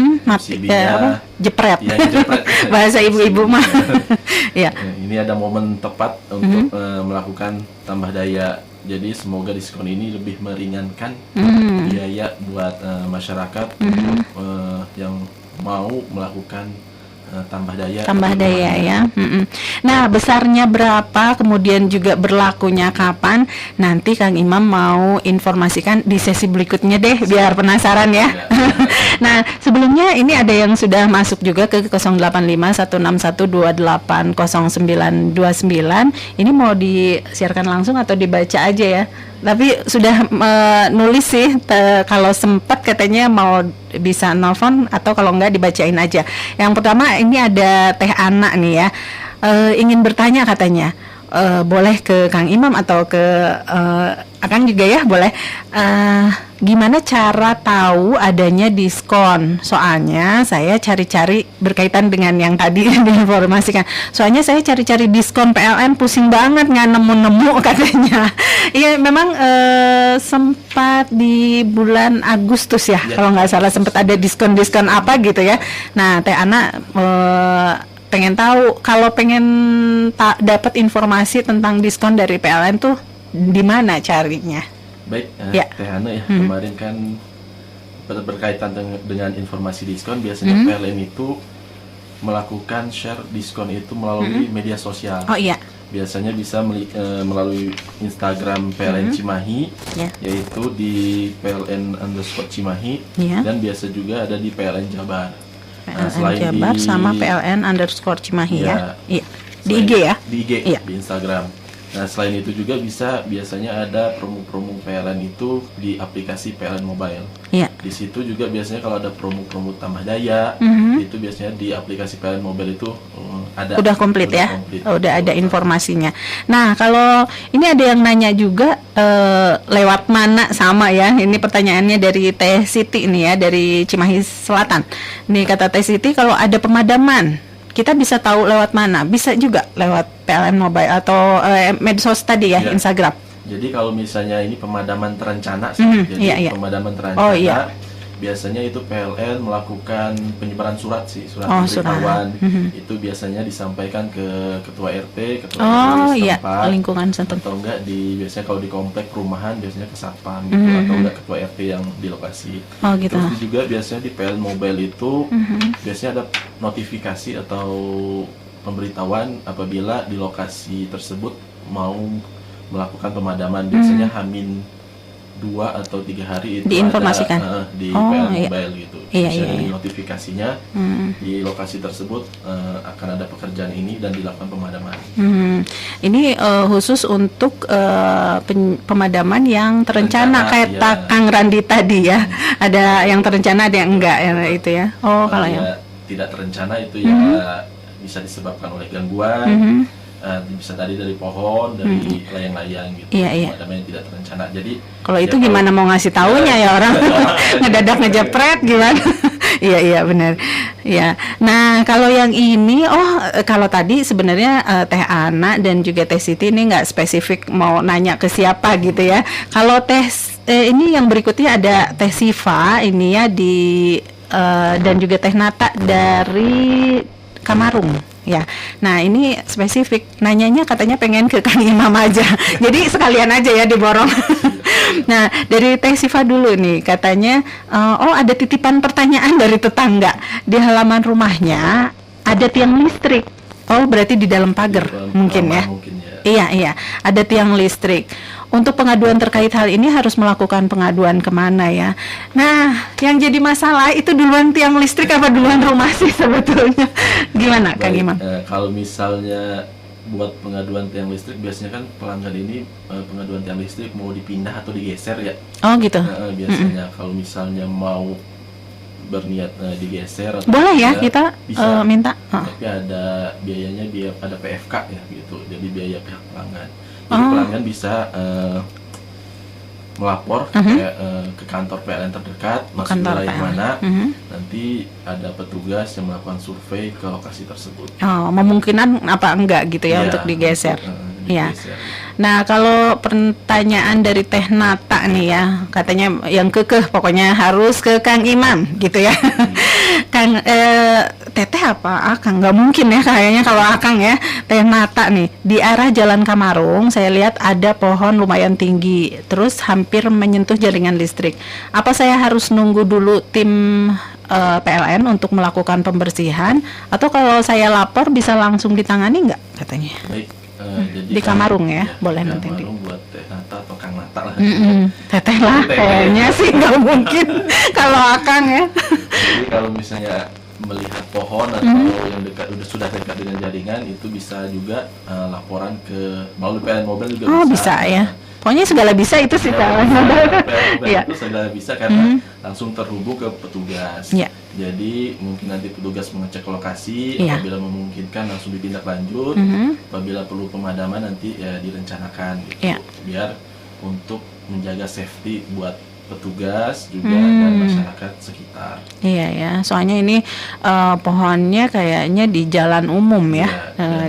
jepret. Ya, jepret. Bahasa ibu-ibu mah. Ya. Ini ada momen tepat untuk melakukan tambah daya. Jadi semoga diskon ini lebih meringankan biaya buat masyarakat yang mau melakukan tambah daya Ya. Nah, besarnya berapa, kemudian juga berlakunya kapan, nanti Kang Imam mau informasikan di sesi berikutnya deh, biar penasaran ya. Nah, sebelumnya ini ada yang sudah masuk juga ke 085161280929. Ini mau disiarkan langsung atau dibaca aja ya? Tapi sudah nulis sih, kalau sempat katanya mau bisa nelfon atau kalau enggak dibacain aja. Yang pertama ini ada Teh Ana nih ya, ingin bertanya katanya. Boleh ke Kang Imam atau ke Akang juga ya, boleh. Gimana cara tahu adanya diskon? Soalnya saya cari-cari berkaitan dengan yang tadi diinformasikan. Soalnya saya cari-cari diskon PLN pusing banget, nggak nemu-nemu katanya. Iya, memang sempat di bulan Agustus ya, kalau nggak salah sempat ada diskon-diskon apa gitu ya. Nah, Teh Ana pengen tahu, kalau pengen dapat informasi tentang diskon dari PLN tuh di mana carinya? Baik, Teh Ana ya, kemarin kan berkaitan dengan informasi diskon, biasanya PLN itu melakukan share diskon itu melalui media sosial. Oh iya. Biasanya bisa melalui Instagram PLN Cimahi, yaitu di PLN_Cimahi, dan biasa juga ada di PLN Jabar. PLN Jabar sama PLN_Cimahi ya. Iya. Di IG ya? Di IG, di Instagram. Nah, selain itu juga biasanya ada promo-promo PLN itu di aplikasi PLN Mobile. Iya. Di situ juga biasanya kalau ada promo-promo tambah daya, itu biasanya di aplikasi PLN Mobile itu ada. Udah komplit ya? Udah ada informasinya. Nah, kalau ini ada yang nanya juga lewat mana, sama ya. Ini pertanyaannya dari Teh Siti nih ya, dari Cimahi Selatan. Nih kata Teh Siti, kalau ada pemadaman, kita bisa tahu lewat mana? Bisa juga lewat PLN Mobile atau medsos tadi ya, Instagram. Jadi kalau misalnya ini pemadaman terencana, Iya. pemadaman terencana biasanya itu PLN melakukan penyebaran surat surat surat. pemberitahuan. Itu biasanya disampaikan ke ketua RT, ketua RW iya, setempat, lingkungan setempat. atau enggak biasanya kalau di komplek perumahan biasanya ke satpam gitu, atau enggak ketua RT yang di lokasi. Gitu. Terus juga biasanya di PLN Mobile itu biasanya ada notifikasi atau pemberitahuan apabila di lokasi tersebut mau melakukan pemadaman. Biasanya Hamin 2 atau 3 hari itu diinformasikan ada di PLN iya. Mobile gitu. Iya, Biasanya iya. notifikasinya di lokasi tersebut akan ada pekerjaan ini dan dilakukan pemadaman. Ini khusus untuk pemadaman yang terencana kayak iya. Kang Randi tadi ya. Ada yang terencana, ada yang enggak ya itu ya. Kalau yang tidak terencana itu ya bisa disebabkan oleh gangguan. Bisa dari pohon, dari layang-layang gitu. Iya. Pemadaman yang tidak terencana. Jadi kalau itu gimana mau ngasih taunya ya orang ngedadak ngejepret gimana? Iya benar. Ya. Nah kalau yang ini, kalau tadi sebenarnya Teh Ana dan juga Teh Siti ini nggak spesifik mau nanya ke siapa gitu ya. Kalau ini yang berikutnya ada Teh Siva ini ya dan juga Teh Nata dari Kamarung. Ya, nah ini spesifik nanyanya katanya pengen ke Kang Imam aja, jadi sekalian aja ya diborong. Nah dari Teh Siva dulu nih katanya, ada titipan pertanyaan dari tetangga di halaman rumahnya ada tiang listrik. Berarti di dalam pagar mungkin ya. Iya, ada tiang listrik. Untuk pengaduan terkait hal ini harus melakukan pengaduan kemana ya? Nah, yang jadi masalah itu duluan tiang listrik apa duluan rumah sih sebetulnya? Gimana, Kang Imam? Kalau misalnya buat pengaduan tiang listrik, biasanya kan pelanggan ini pengaduan tiang listrik mau dipindah atau digeser ya? Gitu. Biasanya kalau misalnya mau berniat digeser atau boleh ya kita bisa, minta. Tapi ada biayanya, ada PFK ya gitu. Jadi biaya pihak pelanggan. Jadi pelanggan bisa melapor ke kantor PLN terdekat, masuk wilayah mana, nanti ada petugas yang melakukan survei ke lokasi tersebut. Memungkinkan apa enggak gitu ya untuk digeser. Ya. Nah kalau pertanyaan dari Teh Nata nih ya, katanya yang kekeh pokoknya harus ke Kang Imam gitu ya. Kang Teteh apa Akang? Nggak mungkin ya kayaknya kalau Akang ya. Teh Nata nih di arah Jalan Kamarung saya lihat ada pohon lumayan tinggi, terus hampir menyentuh jaringan listrik. Apa saya harus nunggu dulu tim PLN untuk melakukan pembersihan, atau kalau saya lapor bisa langsung ditangani nggak katanya? Baik. Jadi di Kamarung ya, boleh nanti Kamarung buat Teh Nata atau Kang Nata lah. Teteh lah, kayaknya sih nggak mungkin kalau Akang ya. Jadi kalau misalnya melihat pohon atau yang sudah dekat dengan jaringan, itu bisa juga laporan ke melalui PLN Mobile juga bisa ya. Pokoknya segala bisa itu sih PLN Mobile. Itu segala bisa karena langsung terhubung ke petugas. Jadi mungkin nanti petugas mengecek lokasi, apabila memungkinkan langsung ditindaklanjut, apabila perlu pemadaman nanti ya direncanakan gitu. Biar untuk menjaga safety buat petugas juga dan masyarakat sekitar. Iya ya, soalnya ini pohonnya kayaknya di jalan umum ya,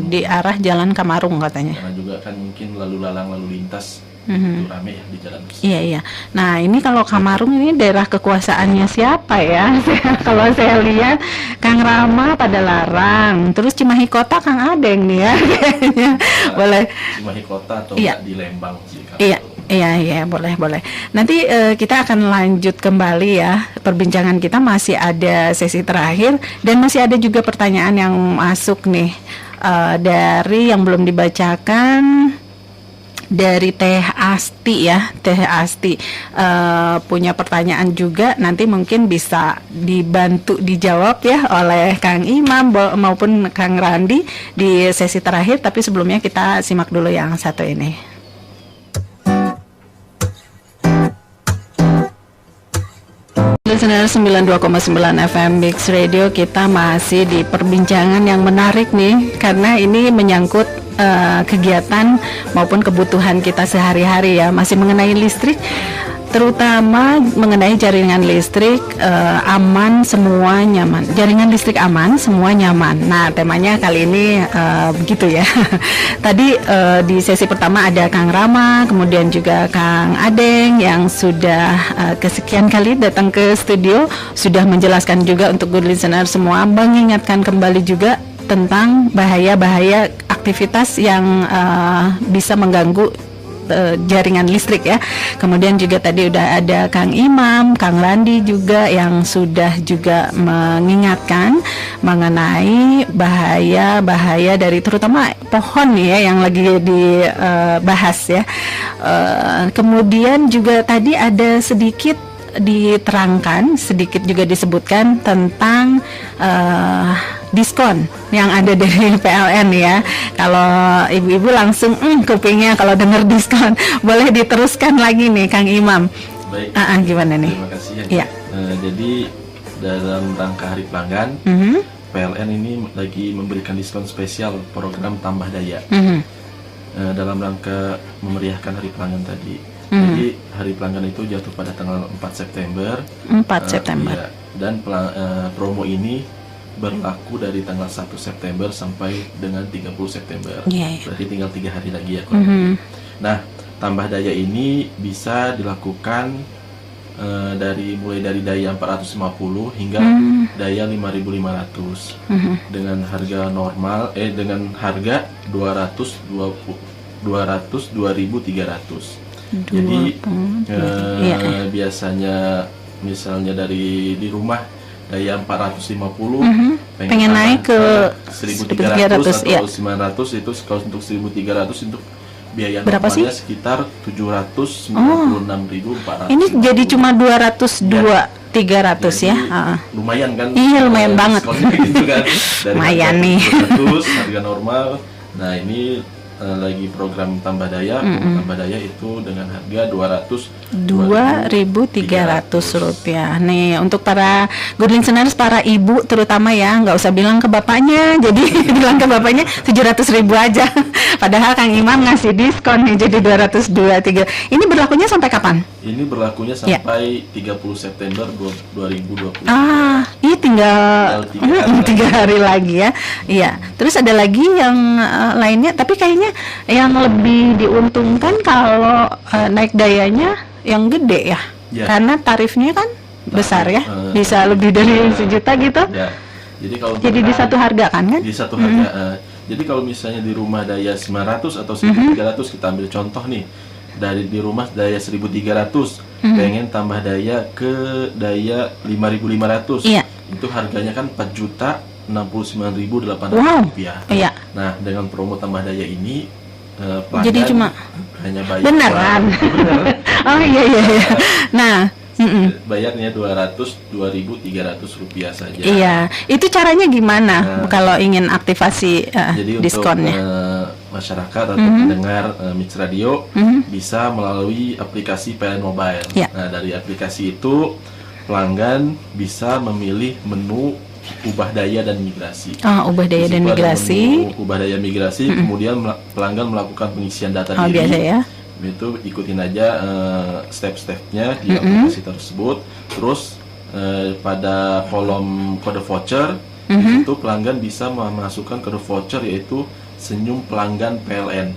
di arah Jalan Kamarung katanya. Karena juga kan mungkin lalu lalang lalu lintas itu rame ya di jalan tersebut. Iya. Nah ini kalau Kamarung ini daerah kekuasaannya siapa ya? Kalau saya lihat Kang Rama pada larang, terus Cimahi Kota Kang Adeng nih ya kayaknya. Boleh. Cimahi Kota atau di Lembang sih. Iya, boleh. Nanti kita akan lanjut kembali ya. Perbincangan kita masih ada sesi terakhir dan masih ada juga pertanyaan yang masuk nih dari yang belum dibacakan. Dari Teh Asti ya, Teh Asti punya pertanyaan juga, nanti mungkin bisa dibantu dijawab ya oleh Kang Imam maupun Kang Randi di sesi terakhir. Tapi sebelumnya kita simak dulu yang satu ini. Listener 92,9 FM Mix Radio, kita masih di perbincangan yang menarik nih karena ini menyangkut kegiatan maupun kebutuhan kita sehari-hari ya, masih mengenai listrik. terutama mengenai jaringan listrik aman, semua nyaman. Jaringan listrik aman, semua nyaman. Nah, temanya kali ini begitu ya. Tadi di sesi pertama ada Kang Rama, kemudian juga Kang Adeng yang sudah kesekian kali datang ke studio, sudah menjelaskan juga untuk good listener semua, mengingatkan kembali juga tentang bahaya-bahaya aktivitas yang bisa mengganggu jaringan listrik ya. Kemudian juga tadi udah ada Kang Imam, Kang Landi juga yang sudah juga mengingatkan mengenai bahaya-bahaya dari terutama pohon ya yang lagi dibahas ya. Kemudian juga tadi ada sedikit diterangkan, sedikit juga disebutkan tentang diskon yang ada dari PLN ya. Kalau ibu-ibu langsung kupingnya kalau dengar diskon. Boleh diteruskan lagi nih Kang Imam. Baik. Gimana nih? Terima kasih Ya. Jadi dalam rangka Hari Pelanggan, PLN ini lagi memberikan diskon spesial program tambah daya. Dalam rangka memeriahkan Hari Pelanggan tadi. Jadi Hari Pelanggan itu jatuh pada tanggal 4 September. 4 September. Iya. Dan promo ini berlaku dari tanggal 1 September sampai dengan 30 September. Berarti tinggal 3 hari lagi ya. Nah, tambah daya ini bisa dilakukan mulai dari daya 450 hingga daya 5.500 dengan harga normal dengan harga 202.300. Jadi biasanya misalnya di rumah daya 450 pengen naik ke 1.300 atau 900 itu kalau untuk 1.300 untuk biaya berapa normalnya sih? Sekitar 796.400. Ini jadi cuma 202.300 ya. Lumayan kan? Iya, lumayan banget. Gitu kan? Dari lumayan harga nih. 200 harga normal. Nah, ini lagi program tambah daya. Tambah daya itu dengan harga 2.300 rupiah. Nih untuk para good listeners, para ibu terutama ya, nggak usah bilang ke bapaknya, jadi bilang ke bapaknya 700.000 aja. Padahal Kang Imam ngasih diskon nih jadi 202.300. Ini berlakunya sampai kapan? Ini berlakunya sampai 30 September 2020. Ini tinggal 3 hari lagi ya. Iya. Terus ada lagi yang lainnya, tapi kayaknya yang lebih diuntungkan kalau naik dayanya yang gede ya. Karena tarifnya kan besar ya. Bisa lebih dari 1 juta gitu. Ya. Jadi di satu harga kan? Di satu harga. Jadi kalau misalnya di rumah daya 900 atau 1.300 kita ambil contoh nih. Di rumah daya 1.300 pengen tambah daya ke daya 5.500. Itu harganya kan 4.069.800 rupiah. Nah, dengan promo tambah daya ini pelanggan jadi cuma hanya bayar beneran. Iya. Nah, bayarnya 2.300 rupiah saja. Iya, itu caranya gimana kalau ingin aktivasi jadi diskonnya? Untuk masyarakat atau pendengar Mix Radio bisa melalui aplikasi PLN Mobile. Nah, dari aplikasi itu pelanggan bisa memilih menu ubah daya dan migrasi. Ubah daya dan migrasi. Ubah daya migrasi, kemudian pelanggan melakukan pengisian data diri. Biasa ya. Itu ikutin aja step-stepnya di aplikasi tersebut. Terus pada kolom kode voucher itu pelanggan bisa memasukkan kode voucher yaitu senyum pelanggan PLN.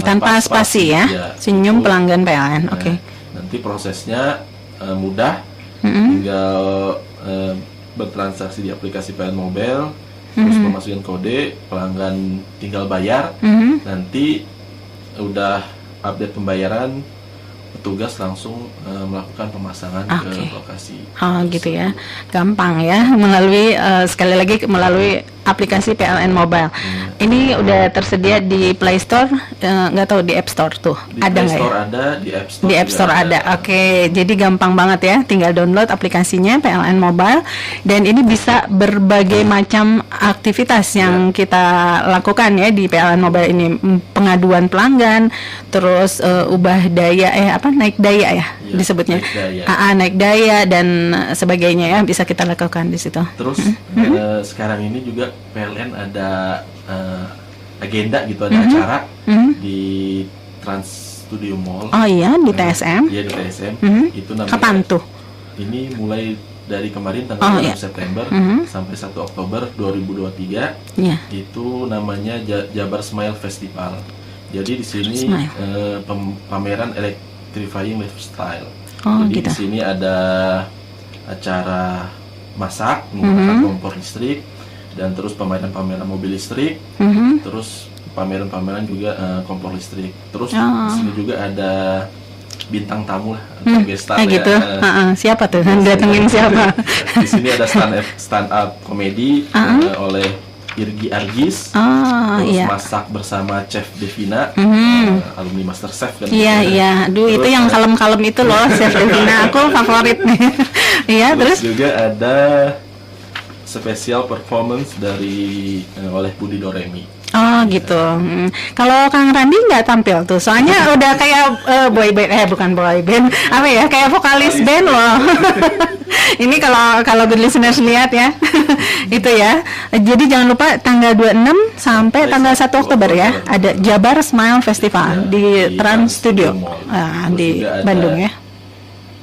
Tanpa spasi ya. Senyum pelanggan PLN. Oke. Nanti prosesnya mudah. Tinggal bertransaksi di aplikasi PLN Mobile, terus memasukkan kode, pelanggan tinggal bayar. Nanti udah update pembayaran, petugas langsung melakukan pemasangan ke lokasi. Gitu ya, gampang ya, melalui sekali lagi melalui aplikasi PLN Mobile. Ini udah tersedia di Play Store, nggak tahu di App Store tuh. Di ada Play nggak Store ya? ada, di App Store. Di App Store ada. Oke, jadi gampang banget ya, tinggal download aplikasinya PLN Mobile dan ini bisa berbagai macam aktivitas yang kita lakukan ya di PLN Mobile ini, pengaduan pelanggan, terus ubah daya naik daya ya disebutnya. Naik daya dan sebagainya ya, bisa kita lakukan di situ. Terus sekarang ini juga PLN ada agenda gitu, ada acara di Trans Studio Mall. Oh iya, di TSM. Iya, di TSM. Itu namanya. Kapan tuh? Ini mulai dari kemarin tanggal 6 September sampai 1 Oktober 2023. Iya. Itu namanya Jabar Smile Festival. Jadi di sini pameran electrifying lifestyle. Jadi gitu. di sini ada acara masak menggunakan kompor listrik, dan terus pameran-pameran mobil listrik, terus pameran-pameran juga kompor listrik. Terus di sini juga ada bintang tamu lah, atau guest star ya. Gitu. Siapa tuh? Datengin siapa? Di sini ada stand up komedi oleh Irgi Argis, terus masak bersama Chef Devina, alumni Master Chef kan. Iya. Aduh, itu yang kalem-kalem itu loh, Chef Devina, aku favorit nih. Iya, terus juga ada spesial performance dari oleh Budi Doremi. Oh gitu. Kalau Kang Randi nggak tampil tuh, soalnya udah kayak boy band, bukan boy band, apa ya, kayak vokalis band loh. Ini kalau good listeners lihat ya, itu ya. Jadi jangan lupa tanggal 26 sampai tanggal 1 Oktober ya, ada Jabar Smile Festival di Trans Studio di Bandung ya.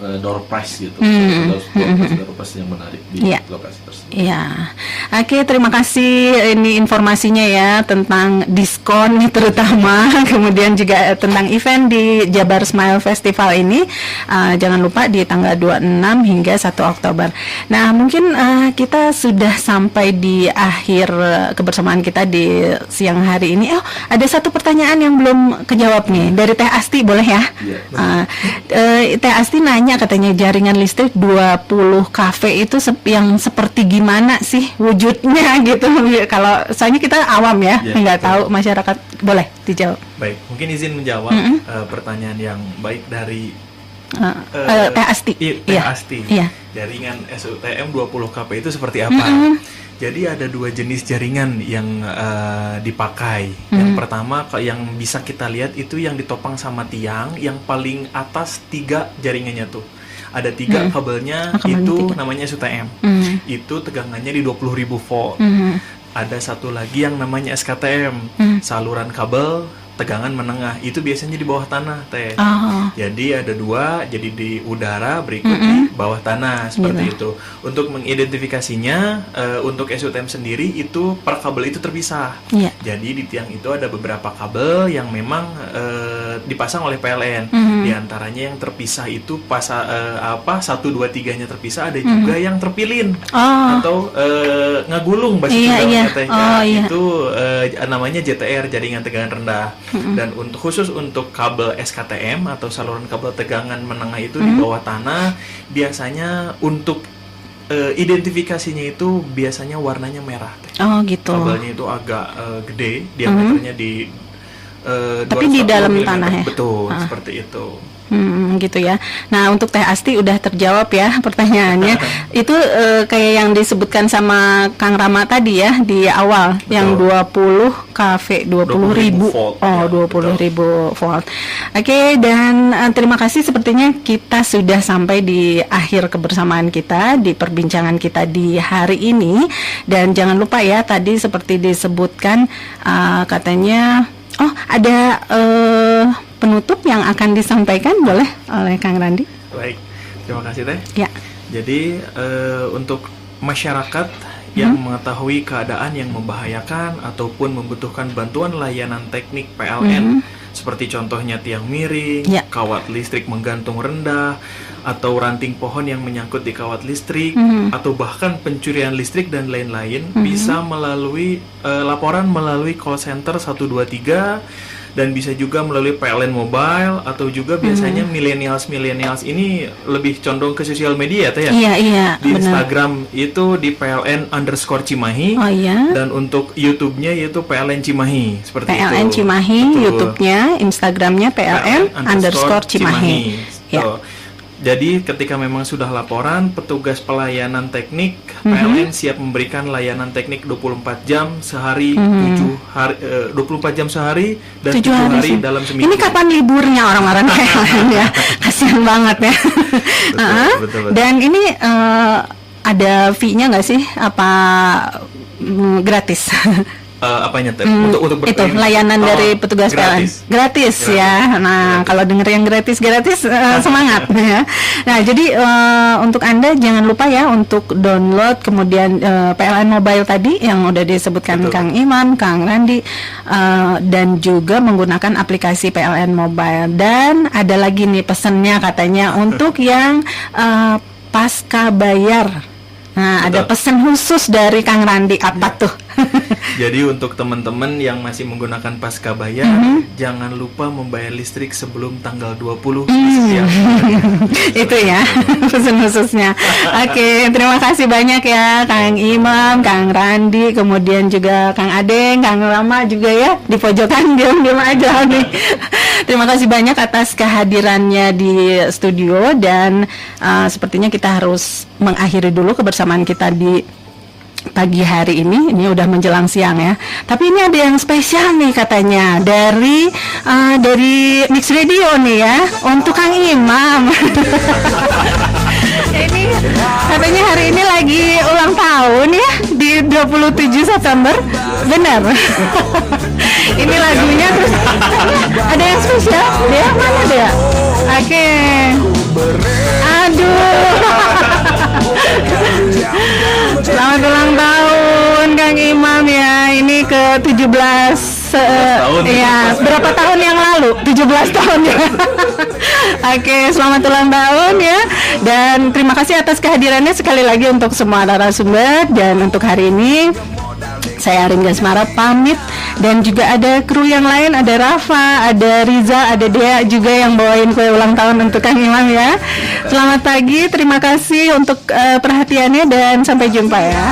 Door prize gitu, door prize yang menarik di lokasi tersebut. Iya, oke, terima kasih ini informasinya ya tentang diskon terutama, kemudian juga tentang event di Jabar Smile Festival ini. Jangan lupa di tanggal 26 hingga 1 Oktober. Nah, mungkin kita sudah sampai di akhir kebersamaan kita di siang hari ini. Ada satu pertanyaan yang belum kejawab nih dari Teh Asti, boleh ya? Teh Asti nanya, katanya jaringan listrik 20 kafe itu yang seperti gimana sih wujudnya gitu. Kalau soalnya kita awam ya, nggak tahu masyarakat. Boleh dijawab. Baik, mungkin izin menjawab pertanyaan yang baik dari Teh Asti. Teh Asti. Jaringan SUTM 20 KP itu seperti apa? Jadi ada dua jenis jaringan yang dipakai. Yang pertama yang bisa kita lihat itu yang ditopang sama tiang, yang paling atas 3 jaringannya tuh. Ada 3 kabelnya, itu namanya SUTM. Itu tegangannya di 20.000 volt. Ada satu lagi yang namanya SKTM, saluran kabel tegangan menengah, itu biasanya di bawah tanah, Teh. Jadi ada 2, jadi di udara, berikut di bawah tanah, seperti itu. Untuk mengidentifikasinya, untuk SUTM sendiri itu per kabel itu terpisah. Jadi di tiang itu ada beberapa kabel yang memang dipasang oleh PLN. Di antaranya yang terpisah itu 1, 2, 3-nya terpisah, ada juga yang terpilin atau ngagulung bahasa Sundanya, Teh. Itu namanya JTR, jaringan tegangan rendah. Dan khusus untuk kabel SKTM atau saluran kabel tegangan menengah itu di bawah tanah, biasanya untuk identifikasinya itu biasanya warnanya merah. Gitu. Kabelnya itu agak gede, diameternya di tapi di dalam tanah ya. Betul, seperti itu. Gitu ya. Nah, untuk Teh Asti udah terjawab ya pertanyaannya. Itu kayak yang disebutkan sama Kang Rama tadi ya di awal. Betul. Yang 20 KV 20.000 volt. 20.000 volt. Oke, dan terima kasih, sepertinya kita sudah sampai di akhir kebersamaan kita di perbincangan kita di hari ini. Dan jangan lupa ya, tadi seperti disebutkan katanya ada penutup yang akan disampaikan, boleh oleh Kang Randi? Baik, terima kasih Teh. Ya. Jadi untuk masyarakat yang mengetahui keadaan yang membahayakan ataupun membutuhkan bantuan layanan teknik PLN, seperti contohnya tiang miring, kawat listrik menggantung rendah, atau ranting pohon yang menyangkut di kawat listrik, atau bahkan pencurian listrik dan lain-lain, bisa melalui laporan melalui call center 123, dan bisa juga melalui PLN Mobile, atau juga biasanya millennials ini lebih condong ke sosial media, Teh ya. Iya, di benar. Instagram itu di PLN_Cimahi. Dan untuk YouTube-nya yaitu PLN Cimahi, seperti itu. PLN Cimahi, YouTube-nya, Instagram-nya PLN_Cimahi. Jadi ketika memang sudah laporan, petugas pelayanan teknik PLN siap memberikan layanan teknik 24 jam sehari, 24 jam sehari dan 7 hari dalam seminggu. Ini kapan liburnya orang-orang PLN ya? Kasihan banget ya. Betul. Dan ini ada fee-nya nggak sih? Apa gratis? apanya Teh? Untuk itu layanan dari petugas PLN gratis ya. Nah, kalau denger yang gratis semangat ya. Nah, jadi untuk Anda jangan lupa ya untuk download kemudian PLN Mobile tadi yang udah disebutkan Kang Imam, Kang Randi, dan juga menggunakan aplikasi PLN Mobile. Dan ada lagi nih pesannya katanya untuk yang pasca bayar. Nah, ada pesan khusus dari Kang Randi, apa tuh? Jadi untuk teman-teman yang masih menggunakan pasca bayar, jangan lupa membayar listrik sebelum tanggal 20 di setiap itu ya, pesan khususnya. Oke, terima kasih banyak ya Kang Imam, Kang Randi, kemudian juga Kang Adeng, Kang Rama juga ya, di pojokan diam-diam aja nih. Terima kasih banyak atas kehadirannya di studio dan sepertinya kita harus mengakhiri dulu kebersamaan kita di pagi hari ini udah menjelang siang ya. Tapi ini ada yang spesial nih katanya dari Mix Radio nih ya untuk Kang Imam. Ini katanya hari ini lagi ulang tahun ya di 27 September. Benar. Ini lagunya terus ada yang spesial. Dia mana dia? Oke. Aduh. Selamat ulang tahun Kang Imam ya. Ini ke 17 tahun. Ya, berapa tahun yang lalu? 17 tahun ya. Oke, selamat ulang tahun ya. Dan terima kasih atas kehadirannya sekali lagi untuk semua narasumber. Dan untuk hari ini saya Arin Gasmara pamit. Dan juga ada kru yang lain, ada Rafa, ada Riza, ada Dea juga yang bawain kue ulang tahun untuk Kang Imam ya. Selamat pagi, terima kasih untuk perhatiannya dan sampai jumpa ya.